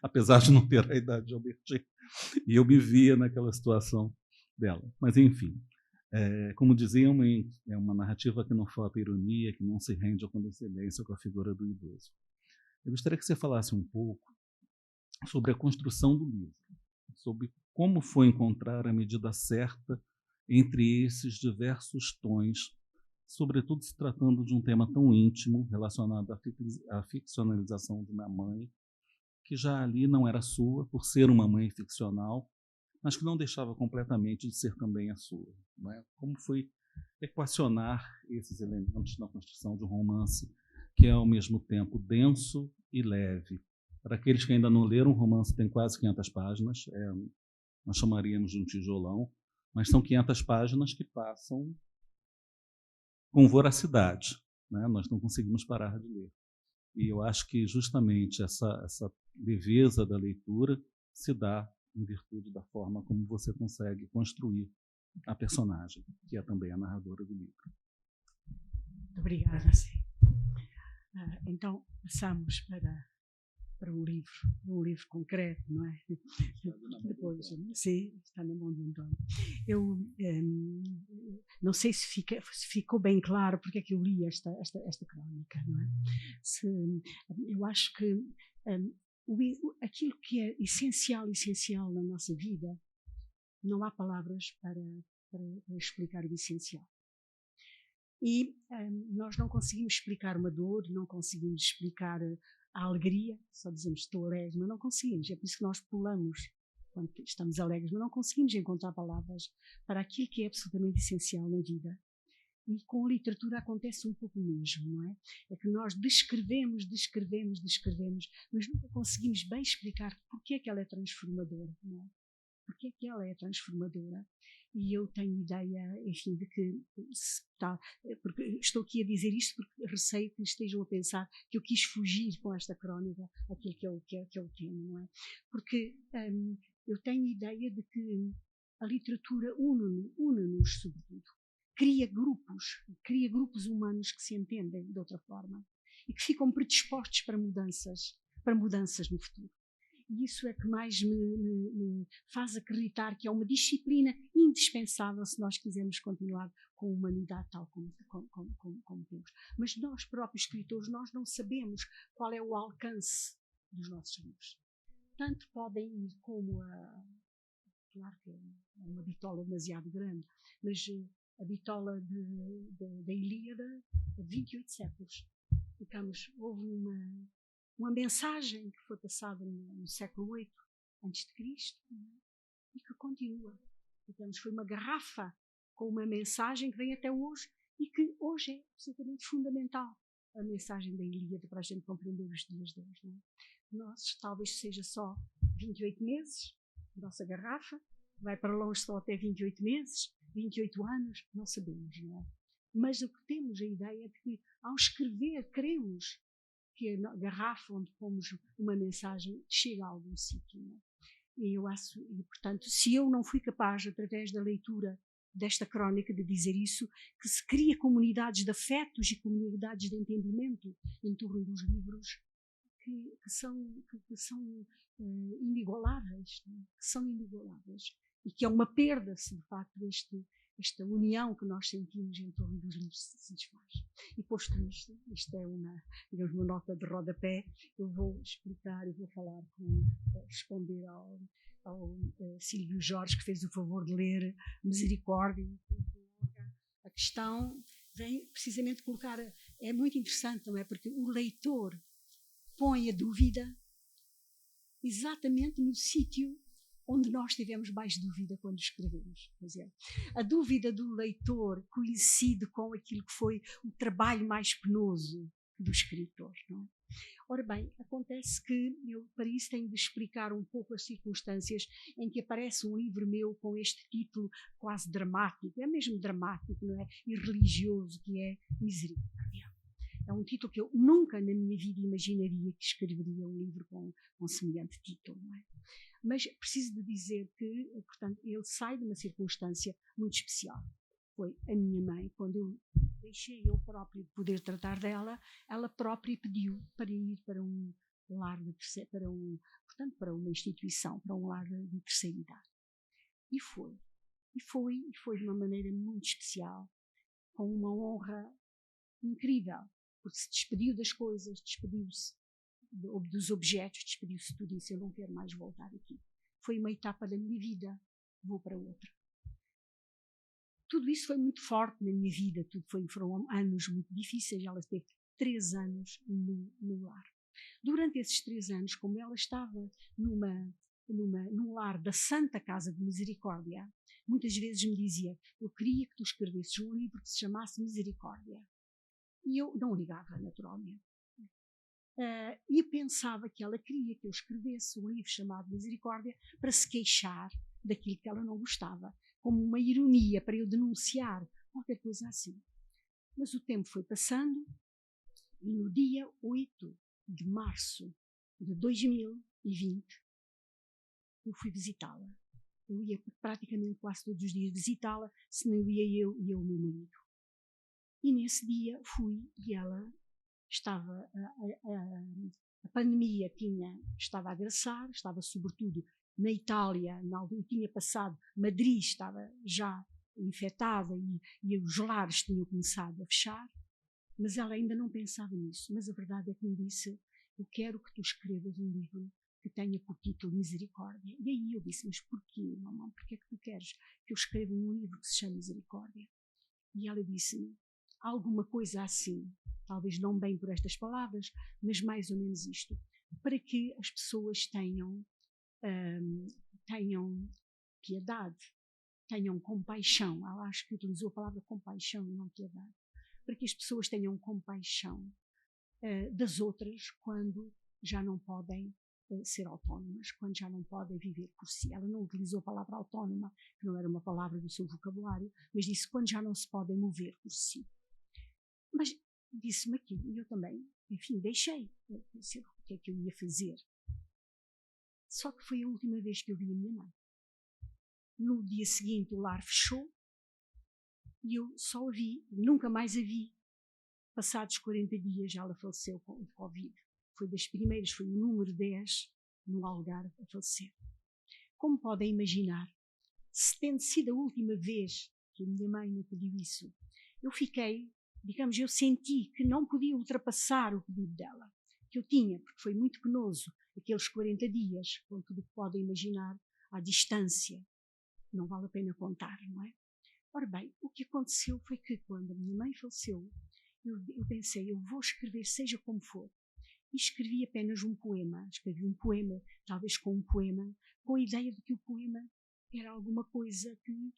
apesar de não ter a idade de Albertine, e eu me via naquela situação dela. Mas, enfim, como diziam, é uma narrativa que não falta ironia, que não se rende à condescendência com a figura do idoso. Eu gostaria que você falasse um pouco sobre a construção do livro, sobre como foi encontrar a medida certa entre esses diversos tons, sobretudo se tratando de um tema tão íntimo relacionado à ficcionalização de uma mãe, que já ali não era sua, por ser uma mãe ficcional, mas que não deixava completamente de ser também a sua, não é? Como foi equacionar esses elementos na construção de um romance que é, ao mesmo tempo, denso e leve? Para aqueles que ainda não leram, o romance tem quase 500 páginas, nós chamaríamos de um tijolão, mas são 500 páginas que passam com voracidade, né? Nós não conseguimos parar de ler. E eu acho que justamente essa leveza da leitura se dá em virtude da forma como você consegue construir a personagem, que é também a narradora do livro. Muito obrigada. Então, passamos para um livro concreto, não é? Depois, sim, está na mão de António. Eu não sei se ficou bem claro porque é que eu li esta crónica, não é? Eu acho que aquilo que é essencial na nossa vida, não há palavras para explicar o essencial. E nós não conseguimos explicar uma dor, não conseguimos explicar a alegria, só dizemos estou alegre, mas não conseguimos. É por isso que nós pulamos quando estamos alegres, mas não conseguimos encontrar palavras para aquilo que é absolutamente essencial na vida. E com a literatura acontece um pouco o mesmo, não é? É que nós descrevemos, mas nunca conseguimos bem explicar porque é que ela é transformadora, não é? Porque é que ela é transformadora? E eu tenho ideia, enfim, de que porque estou aqui a dizer isto porque receio que estejam a pensar que eu quis fugir com esta crónica aquilo que é o tema, não é? Porque eu tenho ideia de que a literatura une-nos sobretudo, cria grupos humanos que se entendem de outra forma e que ficam predispostos para mudanças no futuro. E isso é que mais me faz acreditar que é uma disciplina indispensável se nós quisermos continuar com a humanidade tal como temos. Mas nós próprios escritores, nós não sabemos qual é o alcance dos nossos livros. Tanto podem ir como claro que é uma bitola demasiado grande, mas a bitola da Ilíada de 28 séculos. Houve uma mensagem que foi passada no século VIII a.C., e que continua. Foi uma garrafa com uma mensagem que vem até hoje e que hoje é absolutamente fundamental, a mensagem da Ilíada, para a gente compreender os dias de hoje. Não é? Nós, talvez seja só 28 meses, a nossa garrafa, vai para longe só até 28 meses, 28 anos, não sabemos, não é? Mas o que temos a ideia é de que, ao escrever, queremos que a garrafa onde pomos uma mensagem chega a algum sítio. Não é? E, portanto, se eu não fui capaz, através da leitura desta crónica, de dizer isso, que se cria comunidades de afetos e comunidades de entendimento em torno dos livros que são inigualáveis, não é? Que são inigualáveis. E que é uma perda se, de facto, esta união que nós sentimos em torno dos livros se desfaz. E posto isto é uma nota de rodapé, eu vou responder ao Silvio Jorge, que fez o favor de ler Misericórdia. A questão vem precisamente colocar, é muito interessante, não é? Porque o leitor põe a dúvida exatamente no sítio onde nós tivemos mais dúvida quando escrevemos. Quer dizer, a dúvida do leitor coincide com aquilo que foi o trabalho mais penoso do escritor, não é? Ora bem, acontece que eu, para isso, tenho de explicar um pouco as circunstâncias em que aparece um livro meu com este título quase dramático, é mesmo dramático, não é? E religioso, que é Misericórdia. É um título que eu nunca na minha vida imaginaria que escreveria um livro com semelhante título, não é? Mas preciso de dizer que, portanto, ele sai de uma circunstância muito especial. Foi a minha mãe, quando eu deixei eu própria poder tratar dela, ela própria pediu para ir para um lar de terceira, para uma instituição, para um lar de terceira idade. E foi de uma maneira muito especial, com uma honra incrível, porque se despediu das coisas, despediu-se dos objetos, despediu-se de tudo isso. Eu não quero mais voltar aqui. Foi uma etapa da minha vida, vou para outra. Tudo isso foi muito forte na minha vida, foram anos muito difíceis. Ela teve 3 anos no lar. Durante esses 3 anos, como ela estava num lar da Santa Casa de Misericórdia, muitas vezes me dizia: eu queria que tu escrevesses um livro que se chamasse Misericórdia. E eu não ligava, naturalmente. E pensava que ela queria que eu escrevesse um livro chamado Misericórdia para se queixar daquilo que ela não gostava, como uma ironia, para eu denunciar, qualquer coisa assim. Mas o tempo foi passando e no dia 8 de março de 2020 eu fui visitá-la. Eu ia praticamente quase todos os dias visitá-la, se não ia eu e o meu marido. E nesse dia fui e ela estava, a pandemia estava a agressar, estava sobretudo na Itália, e tinha passado, Madrid estava já infectada e os lares tinham começado a fechar, mas ela ainda não pensava nisso. Mas a verdade é que me disse: eu quero que tu escrevas um livro que tenha por título Misericórdia. E aí eu disse: mas porquê, mamãe? Porquê é que tu queres que eu escreva um livro que se chame Misericórdia? E ela disse-me alguma coisa assim, talvez não bem por estas palavras, mas mais ou menos isto: para que as pessoas tenham piedade, tenham compaixão. Ela acho que utilizou a palavra compaixão e não piedade. Para que as pessoas tenham compaixão das outras quando já não podem ser autónomas, quando já não podem viver por si. Ela não utilizou a palavra autónoma, que não era uma palavra do seu vocabulário, mas disse quando já não se podem mover por si. Mas disse-me aquilo e eu também, enfim, deixei. Eu pensei, o que é que eu ia fazer? Só que foi a última vez que eu vi a minha mãe. No dia seguinte o lar fechou e eu só a vi, nunca mais a vi. Passados 40 dias ela faleceu com o Covid. Foi das primeiras, foi o número 10 no Algarve a falecer. Como podem imaginar, se tendo sido a última vez que a minha mãe me pediu isso, eu fiquei, digamos, eu senti que não podia ultrapassar o pedido dela, que eu tinha, porque foi muito penoso, aqueles 40 dias, com tudo o que podem imaginar, à distância. Não vale a pena contar, não é? Ora bem, o que aconteceu foi que quando a minha mãe faleceu, eu pensei, eu vou escrever seja como for. E escrevi apenas um poema. Escrevi um poema, talvez com um poema, com a ideia de que o poema era alguma coisa que,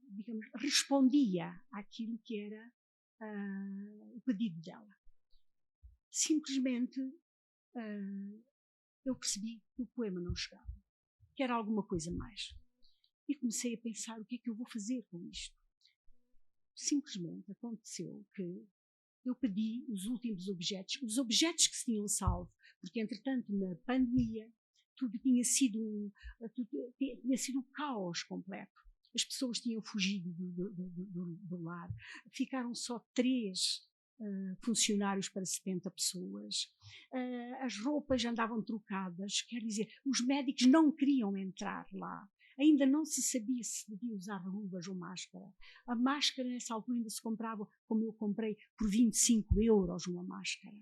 digamos, respondia àquilo que era o pedido dela. Simplesmente eu percebi que o poema não chegava, que era alguma coisa mais. E comecei a pensar o que é que eu vou fazer com isto. Simplesmente aconteceu que eu pedi os últimos objetos, os objetos que se tinham salvo, porque entretanto na pandemia tudo tinha sido um caos completo. As pessoas tinham fugido do lar, ficaram só 3 funcionários para 70 pessoas, as roupas andavam trocadas, quer dizer, os médicos não queriam entrar lá. Ainda não se sabia se devia usar luvas ou máscara. A máscara nessa altura ainda se comprava, como eu comprei, por 25 euros uma máscara.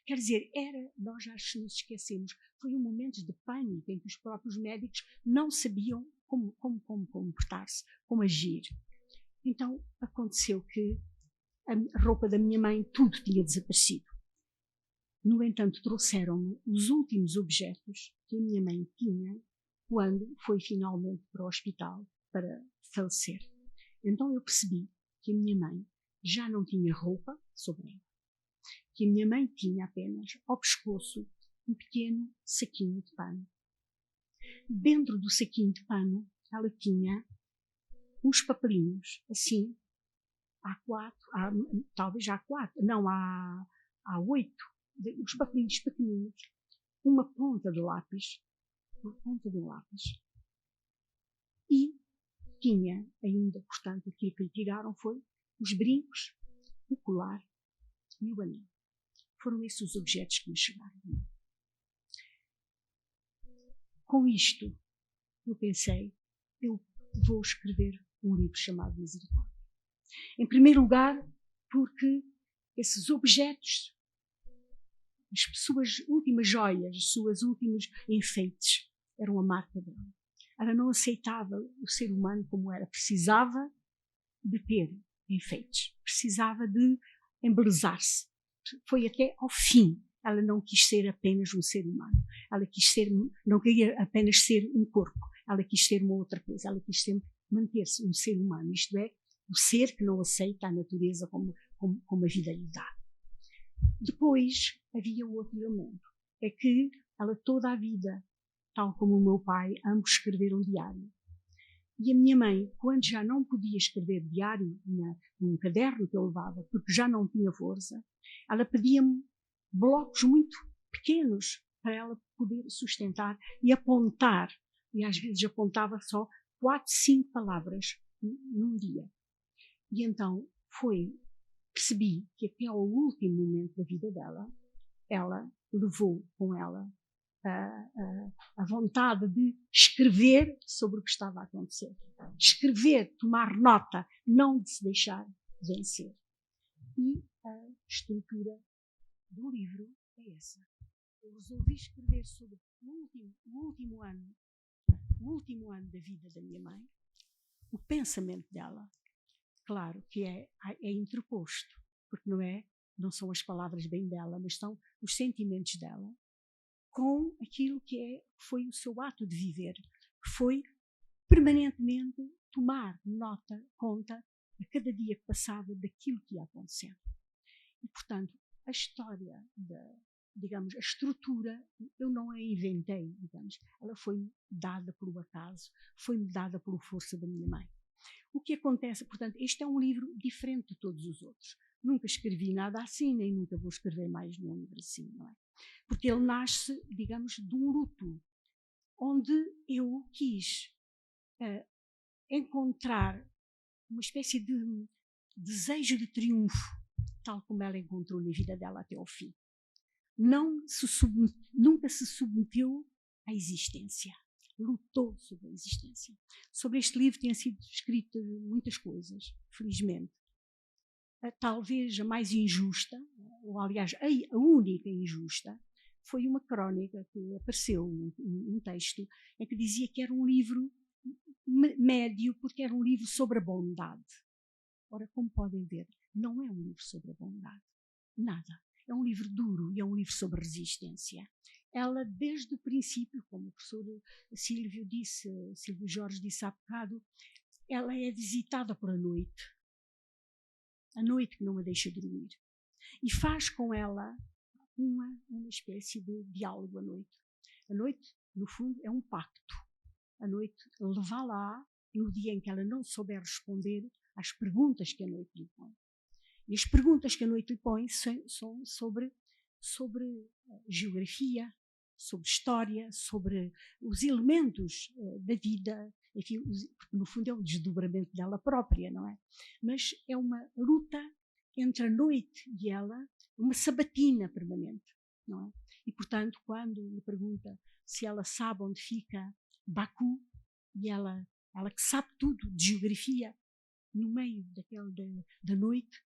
Quer dizer, nós já nos esquecemos, foi um momento de pânico em que os próprios médicos não sabiam como comportar-se, como agir. Então aconteceu que a roupa da minha mãe, tudo tinha desaparecido. No entanto, trouxeram-me os últimos objetos que a minha mãe tinha quando foi finalmente para o hospital para falecer. Então eu percebi que a minha mãe já não tinha roupa sobre ela, que a minha mãe tinha apenas ao pescoço um pequeno saquinho de pano. Dentro do saquinho de pano, ela tinha uns papelinhos, assim, talvez há 4, não, há 8, uns papelinhos pequeninos, uma ponta de lápis, e tinha ainda, portanto, aquilo que lhe tiraram foi os brincos, o colar e o anel. Foram esses os objetos que me chegaram. Com isto, eu pensei, eu vou escrever um livro chamado Misericórdia. Em primeiro lugar, porque esses objetos, as suas últimas joias, os seus últimos enfeites, eram a marca dela. Ela não aceitava o ser humano como era. Precisava de ter enfeites. Precisava de embelezar-se. Foi até ao fim. Ela não quis ser apenas um ser humano. Ela não queria apenas ser um corpo. Ela quis ser uma outra coisa. Ela quis sempre manter-se um ser humano. Isto é, o ser que não aceita a natureza como a vida lhe dá. Depois havia outro elemento. É que ela toda a vida, tal como o meu pai, ambos escreveram diário. E a minha mãe, quando já não podia escrever diário num caderno que eu levava, porque já não tinha força, ela pedia-me blocos muito pequenos para ela poder sustentar e apontar. E às vezes apontava só 4, 5 palavras num dia. E então percebi que até ao último momento da vida dela, ela levou com ela a vontade de escrever sobre o que estava a acontecer. Escrever, tomar nota, não de se deixar vencer. E a estrutura do livro é essa. Eu resolvi escrever sobre o último ano da vida da minha mãe, o pensamento dela. Claro que é interposto, porque não são as palavras bem dela, mas são os sentimentos dela, com aquilo que foi o seu ato de viver, que foi permanentemente tomar conta a cada dia que passava daquilo que ia acontecendo. E, portanto, a história, a estrutura, eu não a inventei, ela foi-me dada por um acaso, foi-me dada pela força da minha mãe. O que acontece, portanto, este é um livro diferente de todos os outros. Nunca escrevi nada assim, nem nunca vou escrever mais num livro assim, não é? Porque ele nasce, de um luto, onde eu quis encontrar uma espécie de desejo de triunfo, tal como ela encontrou na vida dela até ao fim. Nunca se submeteu à existência. Lutou sobre a existência. Sobre este livro têm sido escritas muitas coisas, felizmente. Talvez a mais injusta, ou aliás a única injusta, foi uma crónica que apareceu, um texto, em que dizia que era um livro médio, porque era um livro sobre a bondade. Ora, como podem ver, não é um livro sobre a bondade. Nada. É um livro duro e é um livro sobre resistência. Ela, desde o princípio, como o professor Silvio Jorge disse há bocado, ela é visitada pela noite. A noite que não a deixa dormir. E faz com ela uma espécie de diálogo à noite. A noite, no fundo, é um pacto. A noite levá-la no dia em que ela não souber responder às perguntas que a noite lhe põe. E as perguntas que a noite lhe põe são sobre geografia, sobre história, sobre os elementos da vida, enfim, porque no fundo é um desdobramento dela própria, não é? Mas é uma luta entre a noite e ela, uma sabatina permanente, não é? E, portanto, quando lhe pergunta se ela sabe onde fica Baku, e ela que sabe tudo de geografia, no meio da noite,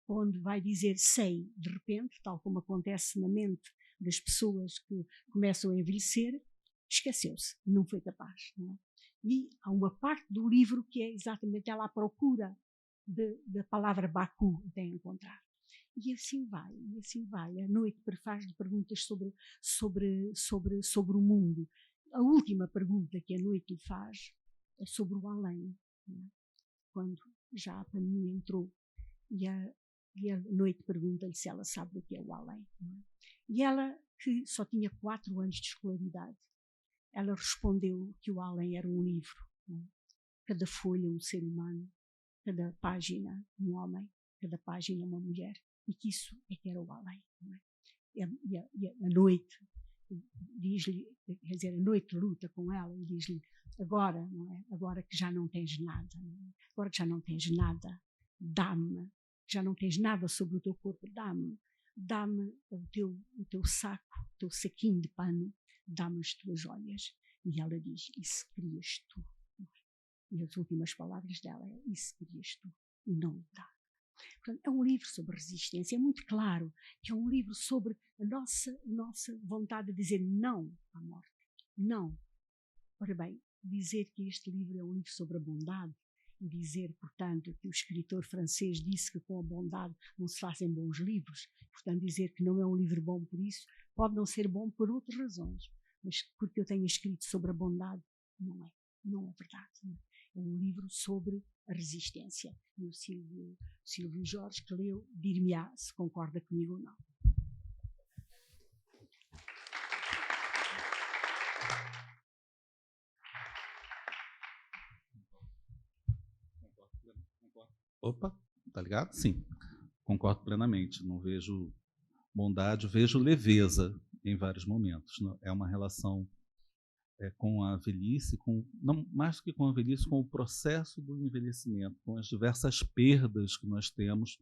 onde vai dizer sei, de repente, tal como acontece na mente das pessoas que começam a envelhecer, esqueceu-se, não foi capaz. Não é? E há uma parte do livro que é exatamente ela à procura da palavra Baku até encontrar. E assim vai. A noite faz-lhe perguntas sobre o mundo. A última pergunta que a noite lhe faz é sobre o além. Não é? Quando já a pandemia entrou e E a noite pergunta-lhe se ela sabe o que é o além. Não é? E ela, que só tinha 4 anos de escolaridade, ela respondeu que o além era um livro. Não é? Cada folha um ser humano, cada página um homem, cada página uma mulher. E que isso é que era o além. Não é? E a noite diz-lhe, quer dizer, a noite luta com ela e diz-lhe, agora, não é? Agora que já não tens nada, não é? Agora que já não tens nada, dá-me, já não tens nada sobre o teu corpo, dá-me o teu saco, o teu saquinho de pano, dá-me as tuas joias. E ela diz, isso querias tu. E as últimas palavras dela é, isso querias tu, e não dá. Portanto, é um livro sobre resistência, é muito claro que é um livro sobre a nossa vontade de dizer não à morte. Não. Ora bem, dizer que este livro é um livro sobre a bondade e dizer, portanto, que o escritor francês disse que com a bondade não se fazem bons livros, portanto, dizer que não é um livro bom por isso, pode não ser bom por outras razões, mas porque eu tenho escrito sobre a bondade, não é verdade. Não é? É um livro sobre a resistência. E o Silvio Jorge, que leu, dir-me-á se concorda comigo ou não. Opa, tá ligado? Sim, concordo plenamente. Não vejo bondade, vejo leveza em vários momentos. É uma relação com a velhice, não mais do que com a velhice, com o processo do envelhecimento, com as diversas perdas que nós temos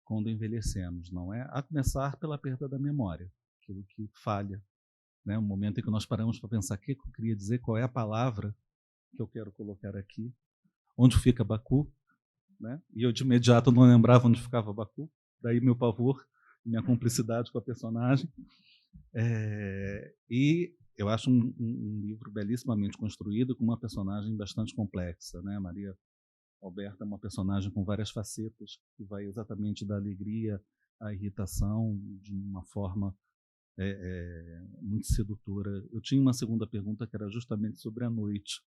quando envelhecemos, não é? A começar pela perda da memória, aquilo que falha, né? O momento em que nós paramos para pensar o que eu queria dizer, qual é a palavra que eu quero colocar aqui, onde fica Baku, né? E eu de imediato não lembrava onde ficava Baku, daí meu pavor, minha cumplicidade com a personagem. E eu acho um livro belíssimamente construído, com uma personagem bastante complexa, né? Maria Alberta é uma personagem com várias facetas, que vai exatamente da alegria à irritação, de uma forma muito sedutora. Eu tinha uma segunda pergunta que era justamente sobre a noite,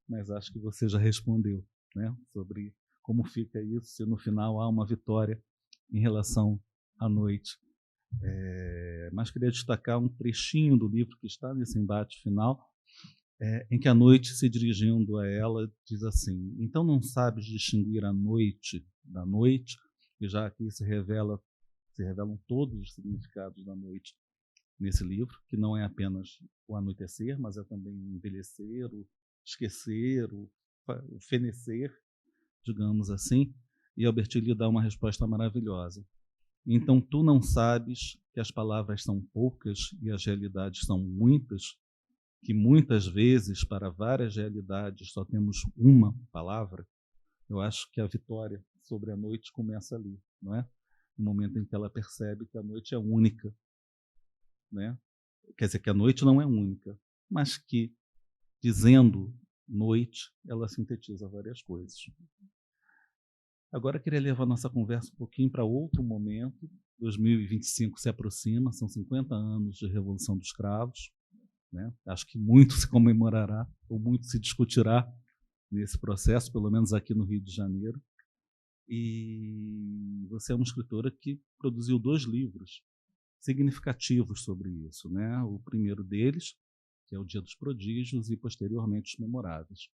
mas acho que você já respondeu, né? Sobre como fica isso, se no final há uma vitória em relação à noite. Mas queria destacar um trechinho do livro que está nesse embate final, em que a noite, se dirigindo a ela, diz assim: então não sabes distinguir a noite da noite? E já aqui se revelam todos os significados da noite nesse livro, que não é apenas o anoitecer, mas é também o envelhecer, o esquecer, o fenecer, digamos assim. E Alberti lhe dá uma resposta maravilhosa. Então tu não sabes que as palavras são poucas e as realidades são muitas, que muitas vezes para várias realidades só temos uma palavra? Eu acho que a vitória sobre a noite começa ali, não é? No momento em que ela percebe que a noite é única, né? Quer dizer, que a noite não é única, mas que, dizendo noite, ela sintetiza várias coisas. Agora, eu queria levar a nossa conversa um pouquinho para outro momento. 2025 se aproxima, são 50 anos de Revolução dos Cravos, né? Acho que muito se comemorará, ou muito se discutirá nesse processo, pelo menos aqui no Rio de Janeiro. E você é uma escritora que produziu 2 livros significativos sobre isso, né? O primeiro deles, que é O Dia dos Prodígios, e posteriormente Os Memoráveis,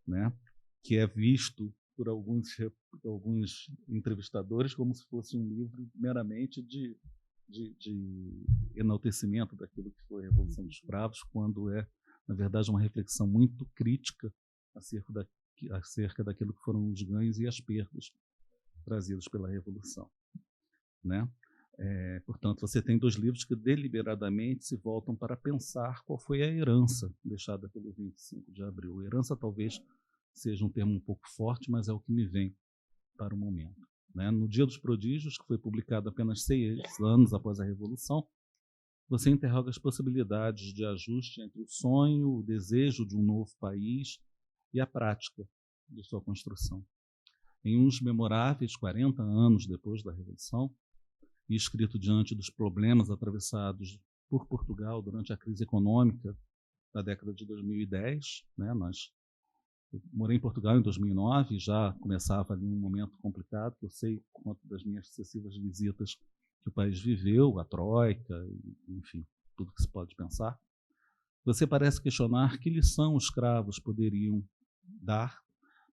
né? Que é visto por alguns entrevistadores como se fosse um livro meramente de enaltecimento daquilo que foi a Revolução dos Cravos, quando é, na verdade, uma reflexão muito crítica acerca daquilo que foram os ganhos e as perdas trazidos pela Revolução, né? Portanto, você tem 2 livros que deliberadamente se voltam para pensar qual foi a herança deixada pelo 25 de abril. Herança talvez seja um termo um pouco forte, mas é o que me vem para o momento, né? No Dia dos Prodígios, que foi publicado apenas 6 anos após a Revolução, você interroga as possibilidades de ajuste entre o sonho, o desejo de um novo país e a prática de sua construção. Em Uns Memoráveis, 40 anos depois da Revolução, e escrito diante dos problemas atravessados por Portugal durante a crise econômica da década de 2010, né? Nós Eu morei em Portugal em 2009, já começava ali um momento complicado, que eu sei por conta das minhas sucessivas visitas que o país viveu, a Troika, enfim, tudo que se pode pensar. Você parece questionar que lição os cravos poderiam dar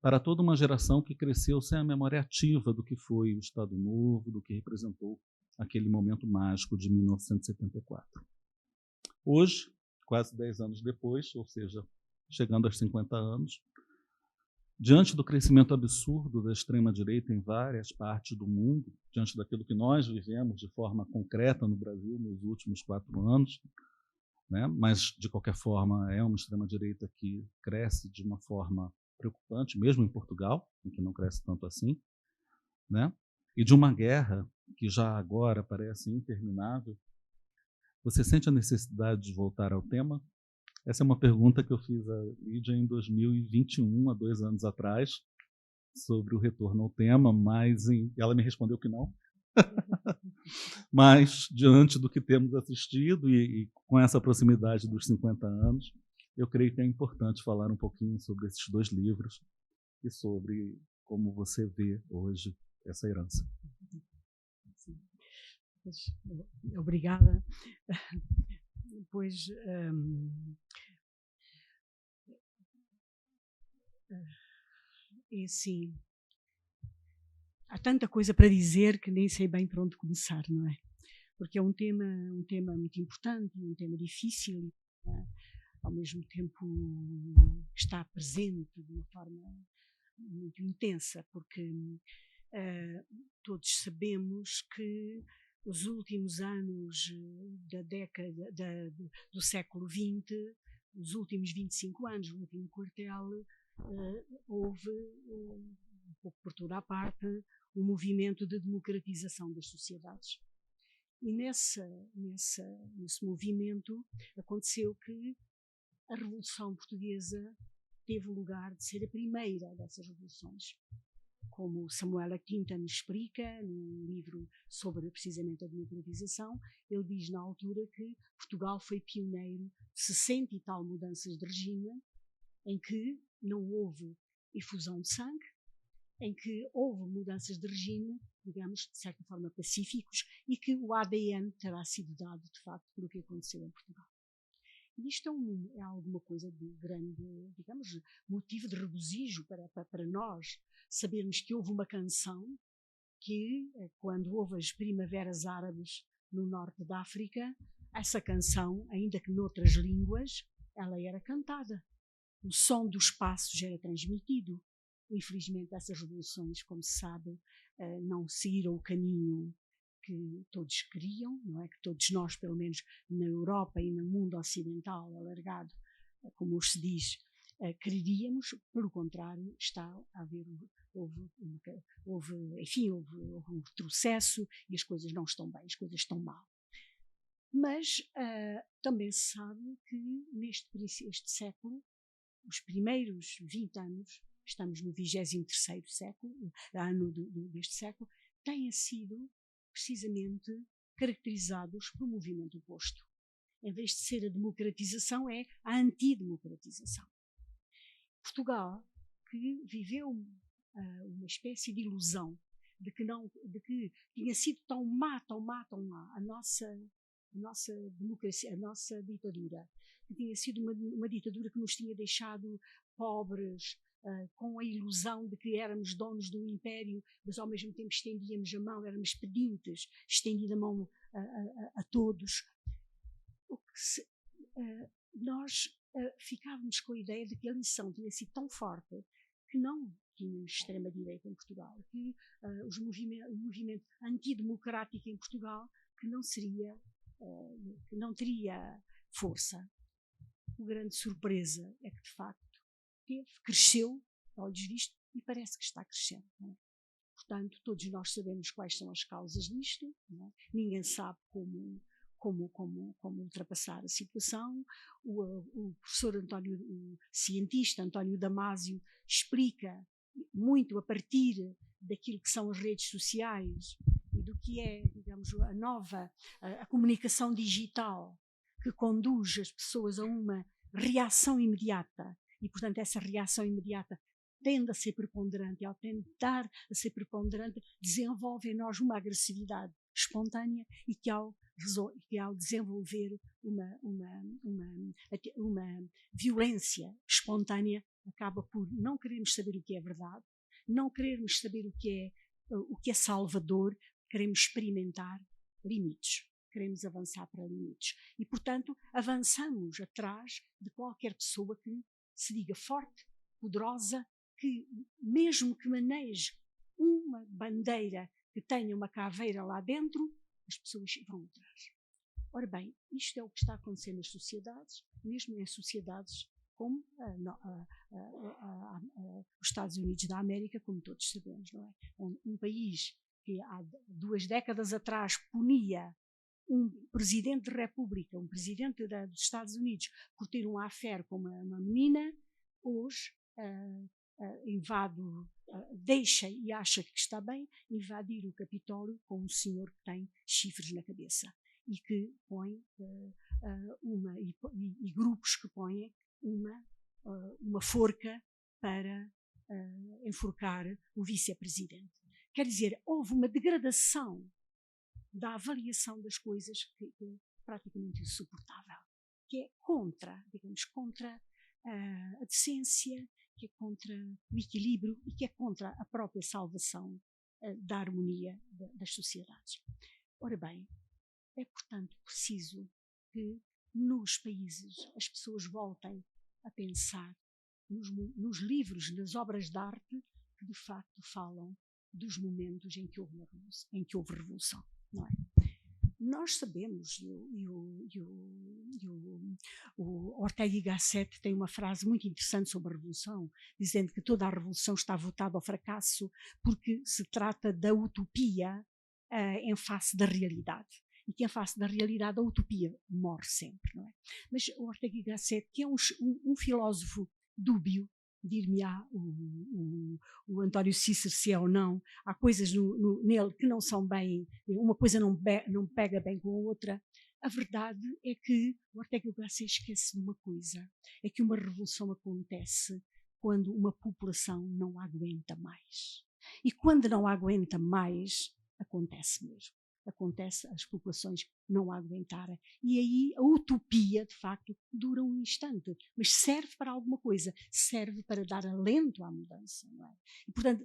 para toda uma geração que cresceu sem a memória ativa do que foi o Estado Novo, do que representou aquele momento mágico de 1974. Hoje, quase 10 anos depois, ou seja, chegando aos 50 anos, diante do crescimento absurdo da extrema-direita em várias partes do mundo, diante daquilo que nós vivemos de forma concreta no Brasil nos últimos 4 anos, né? Mas, de qualquer forma, é uma extrema-direita que cresce de uma forma preocupante, mesmo em Portugal, em que não cresce tanto assim, né? E de uma guerra que já agora parece interminável. Você sente a necessidade de voltar ao tema? Essa é uma pergunta que eu fiz a Lídia em 2021, há 2 anos atrás, sobre o retorno ao tema, mas ela me respondeu que não. Mas, diante do que temos assistido e com essa proximidade dos 50 anos, eu creio que é importante falar um pouquinho sobre esses 2 livros e sobre como você vê hoje essa herança. Obrigada. Pois é assim, há tanta coisa para dizer que nem sei bem por onde começar, não é? Porque é um tema muito importante, um tema difícil, né? Ao mesmo tempo está presente de uma forma muito intensa, porque todos sabemos que os últimos anos da década do século XX, os últimos 25 anos, o último quartel, houve, um pouco por toda a parte, um movimento de democratização das sociedades. E nesse movimento aconteceu que a Revolução Portuguesa teve o lugar de ser a primeira dessas revoluções. Como Samuel Quinta nos explica, num livro sobre precisamente a democratização, ele diz na altura que Portugal foi pioneiro de 60 e tal mudanças de regime, em que não houve efusão de sangue, em que houve mudanças de regime, digamos, de certa forma pacíficos, e que o ADN terá sido dado, de facto, pelo que aconteceu em Portugal. E isto é alguma coisa de grande, digamos, motivo de regozijo para nós, sabermos que houve uma canção que, quando houve as primaveras árabes no norte da África, essa canção, ainda que noutras línguas, ela era cantada. O som dos passos era transmitido. Infelizmente, essas revoluções, como se sabe, não seguiram o caminho que todos queriam, não é? Que todos nós, pelo menos na Europa e no mundo ocidental alargado, como se diz, queríamos. Pelo contrário, está a haver, houve um retrocesso e as coisas não estão bem, as coisas estão mal. Mas também se sabe que este século, os primeiros 20 anos, estamos no 23º ano deste século, têm sido precisamente caracterizados por um movimento oposto. Em vez de ser a democratização, é a antidemocratização. Portugal, que viveu uma espécie de ilusão de que tinha sido tão má a nossa democracia, a nossa ditadura, que tinha sido uma ditadura que nos tinha deixado pobres, com a ilusão de que éramos donos do império, mas ao mesmo tempo estendíamos a mão, éramos pedintes, estendendo a mão a todos. Nós ficávamos com a ideia de que a lição tinha sido tão forte que não tínhamos extrema-direita em Portugal, que o movimento antidemocrático em Portugal que não teria força. A grande surpresa é que, de facto, cresceu, a olhos vistos, e parece que está crescendo. Não é? Portanto, todos nós sabemos quais são as causas disto, não é? Ninguém sabe como ultrapassar a situação. O professor o cientista António Damasio explica muito a partir daquilo que são as redes sociais e do que é, digamos, a comunicação digital que conduz as pessoas a uma reação imediata e, portanto, essa reação imediata tende a ser preponderante, e ao tentar a ser preponderante, desenvolve em nós uma agressividade espontânea e que ao desenvolver uma violência espontânea acaba por não querermos saber o que é verdade, não querermos saber o que é salvador, queremos experimentar limites, queremos avançar para limites. E, portanto, avançamos atrás de qualquer pessoa que se diga forte, poderosa, que mesmo que maneje uma bandeira que tenha uma caveira lá dentro, as pessoas vão atrás. Ora bem, isto é o que está acontecendo nas sociedades, mesmo em sociedades como os Estados Unidos da América, como todos sabemos, não é? Um país que há 2 décadas atrás punia um presidente de república, um presidente dos Estados Unidos, por ter um affaire com uma menina, hoje deixa e acha que está bem invadir o Capitólio com um senhor que tem chifres na cabeça e que põe e grupos que põem uma forca para enforcar o vice-presidente. Quer dizer, houve uma degradação da avaliação das coisas que é praticamente insuportável, que é contra a decência, que é contra o equilíbrio e que é contra a própria salvação da harmonia das sociedades. Ora bem, é portanto preciso que nos países as pessoas voltem a pensar nos livros, nas obras de arte que de facto falam dos momentos em que houve revolução, não é? Nós sabemos, o Ortega y Gasset tem uma frase muito interessante sobre a revolução, dizendo que toda a revolução está votada ao fracasso porque se trata da utopia em face da realidade. E que em face da realidade a utopia morre sempre, não é? Mas o Ortega y Gasset, que é um filósofo dúbio, dir-me-á o António Cícero se é ou não, há coisas nele que não são bem, uma coisa não pega bem com a outra. A verdade é que o Ortega y Gasset esquece de uma coisa, é que uma revolução acontece quando uma população não aguenta mais. E quando não aguenta mais, acontece mesmo. Acontece as populações não a aguentarem. E aí a utopia, de facto, dura um instante, mas serve para alguma coisa, serve para dar alento à mudança, não é? E, portanto,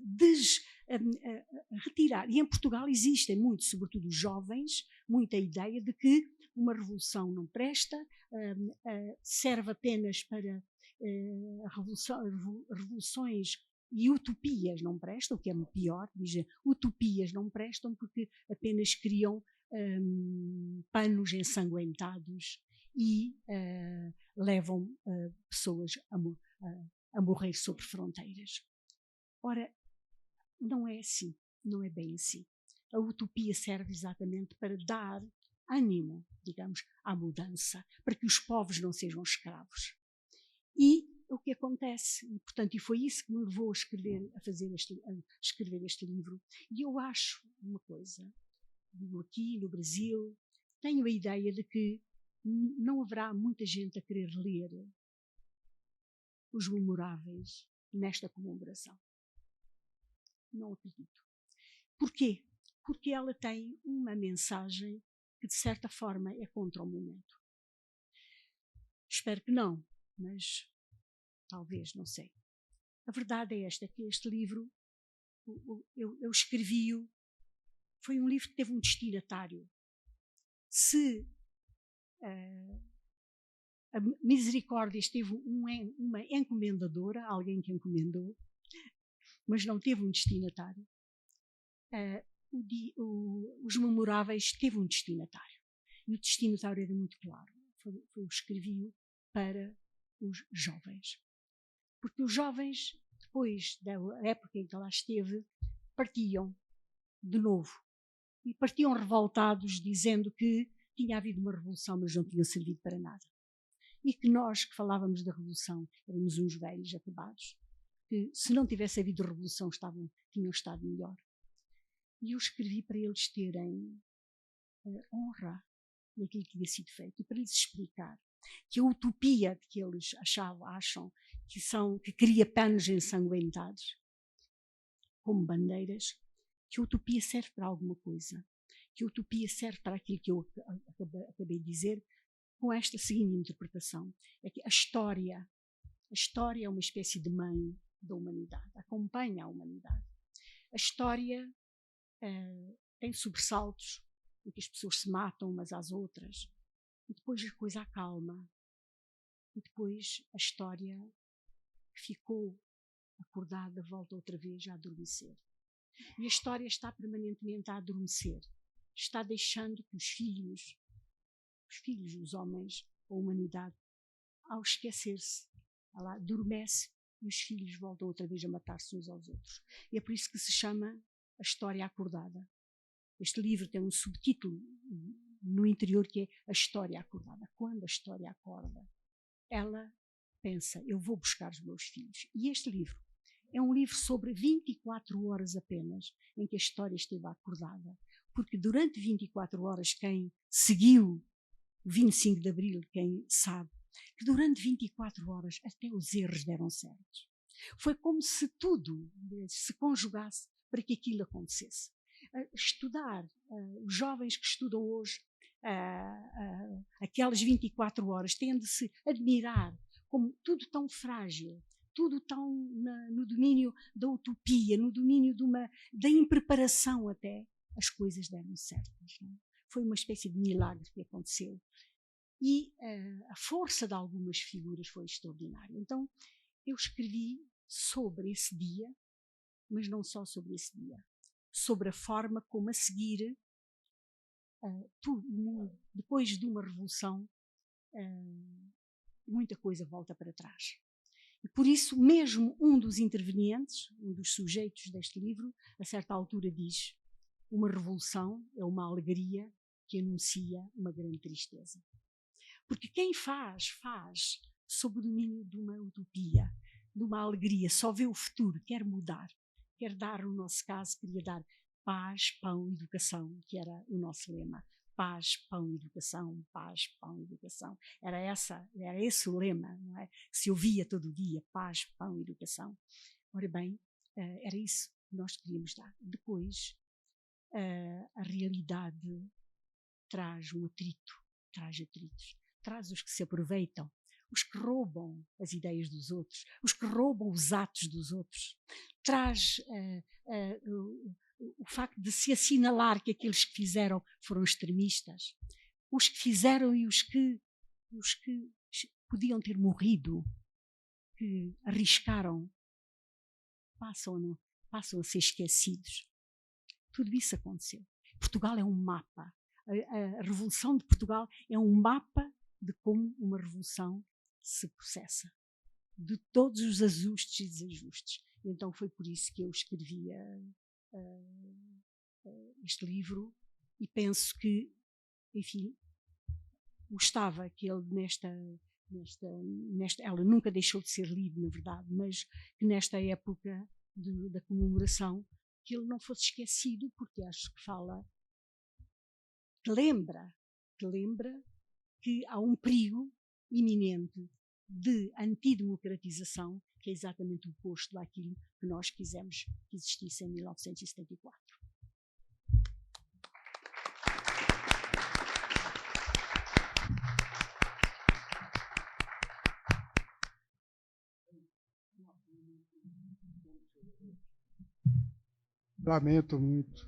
retirar. E em Portugal existem muitos, sobretudo os jovens, muita ideia de que uma revolução não presta, serve apenas para revoluções e utopias não prestam, o que é pior, dizem, utopias não prestam porque apenas criam panos ensanguentados e levam pessoas a morrer sobre fronteiras. Ora, não é assim, não é bem assim. A utopia serve exatamente para dar ânimo, digamos, à mudança, para que os povos não sejam escravos. E o que acontece, e portanto, e foi isso que me levou a escrever este livro. E eu acho uma coisa, digo aqui no Brasil, tenho a ideia de que não haverá muita gente a querer ler os memoráveis nesta comemoração. Não acredito. Porquê? Porque ela tem uma mensagem que de certa forma é contra o momento. Espero que não, mas talvez, não sei. A verdade é esta, que este livro, eu escrevi-o, foi um livro que teve um destinatário. Se a Misericórdia teve uma encomendadora, alguém que encomendou, mas não teve um destinatário, os Memoráveis teve um destinatário. E o destinatário era muito claro. Eu escrevi-o para os jovens. Porque os jovens, depois da época em que lá esteve, partiam de novo. E partiam revoltados, dizendo que tinha havido uma revolução, mas não tinha servido para nada. E que nós, que falávamos da revolução, éramos uns velhos acabados, que se não tivesse havido revolução, tinham estado melhor. E eu escrevi para eles terem honra naquilo que tinha sido feito e para lhes explicar que a utopia de que eles acham que cria panos ensanguentados como bandeiras, que a utopia serve para alguma coisa, que a utopia serve para aquilo que eu acabei de dizer, com esta seguinte interpretação, é que a história é uma espécie de mãe da humanidade, acompanha a humanidade. A história tem sobressaltos em que as pessoas se matam umas às outras, e depois a coisa acalma, e depois a história que ficou acordada volta outra vez a adormecer. E a história está permanentemente a adormecer, está deixando que os filhos, os homens, a humanidade, ao esquecer-se, ela adormece e os filhos voltam outra vez a matar-se uns aos outros. E é por isso que se chama A História Acordada. Este livro tem um subtítulo no interior que é A História Acordada. Quando a história acorda, ela pensa, eu vou buscar os meus filhos. E este livro é um livro sobre 24 horas apenas em que a história esteve acordada. Porque durante 24 horas, quem seguiu o 25 de Abril, quem sabe, que durante 24 horas até os erros deram certos. Foi como se tudo se conjugasse para que aquilo acontecesse. Estudar, os jovens que estudam hoje aquelas 24 horas têm de se admirar como tudo tão frágil, tudo tão no domínio da utopia, no domínio da impreparação até, as coisas deram certas. Não é? Foi uma espécie de milagre que aconteceu. E a força de algumas figuras foi extraordinária. Então, eu escrevi sobre esse dia, mas não só sobre esse dia, sobre a forma como a seguir, depois de uma revolução, muita coisa volta para trás. E por isso, mesmo um dos intervenientes, um dos sujeitos deste livro, a certa altura diz: uma revolução é uma alegria que anuncia uma grande tristeza. Porque quem faz sob o domínio de uma utopia, de uma alegria, só vê o futuro, quer mudar, quer dar, no nosso caso, queria dar paz, pão, educação, que era o nosso lema. Paz, pão, educação, paz, pão, educação. Era esse o lema, não é? Que se ouvia todo dia, paz, pão, educação. Ora bem, era isso que nós queríamos dar. Depois, a realidade traz um atrito, traz atritos. Traz os que se aproveitam, os que roubam as ideias dos outros, os que roubam os atos dos outros. Traz o facto de se assinalar que aqueles que fizeram foram extremistas. Os que fizeram e os que podiam ter morrido, que arriscaram, passam a ser esquecidos. Tudo isso aconteceu. Portugal é um mapa. A Revolução de Portugal é um mapa de como uma revolução se processa, de todos os ajustes e desajustes. Então foi por isso que eu escrevi este livro e penso que, enfim, gostava que ele ela nunca deixou de ser lido, na verdade, mas que nesta época da comemoração que ele não fosse esquecido, porque acho que que lembra que há um perigo iminente de antidemocratização, que é exatamente o oposto daquilo que nós quisemos que existisse em 1974. Lamento muito.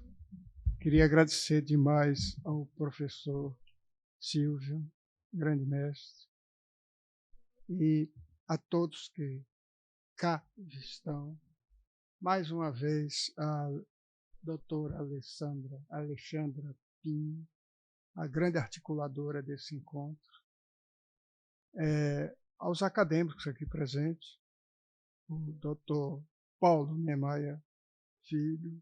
Queria agradecer demais ao professor Silvio, grande mestre, e a todos que cá estão. Mais uma vez, a doutora Alexandra Pinho, a grande articuladora desse encontro. Aos acadêmicos aqui presentes, o doutor Paulo Niemeyer Filho,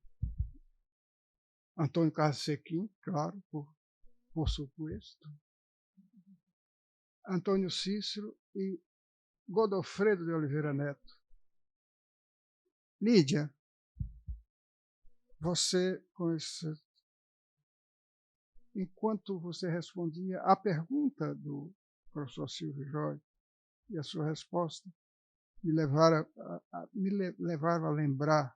Antônio Carlos Sequim, claro, por supuesto, Antônio Cícero e Godofredo de Oliveira Neto. Lídia, você com essa enquanto você respondia à pergunta do professor Silvio Jorge e a sua resposta, me levaram a lembrar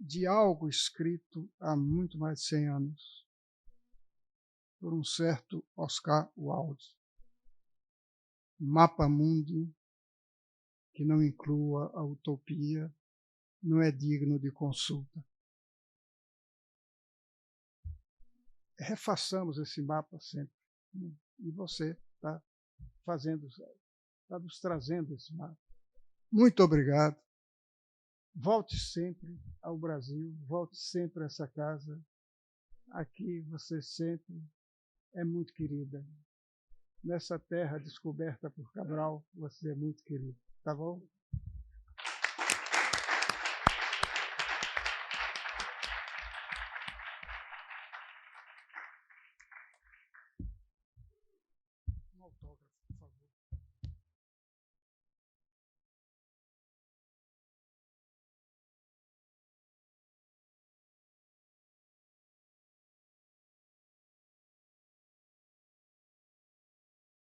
de algo escrito há muito mais de 100 anos por um certo Oscar Wilde. Mapa mundi que não inclua a utopia não é digno de consulta. Refaçamos esse mapa sempre. E você está nos trazendo esse mapa. Muito obrigado. Volte sempre ao Brasil, volte sempre a essa casa. Aqui você sempre é muito querida. Nessa terra descoberta por Cabral, você é muito querida. Tá bom?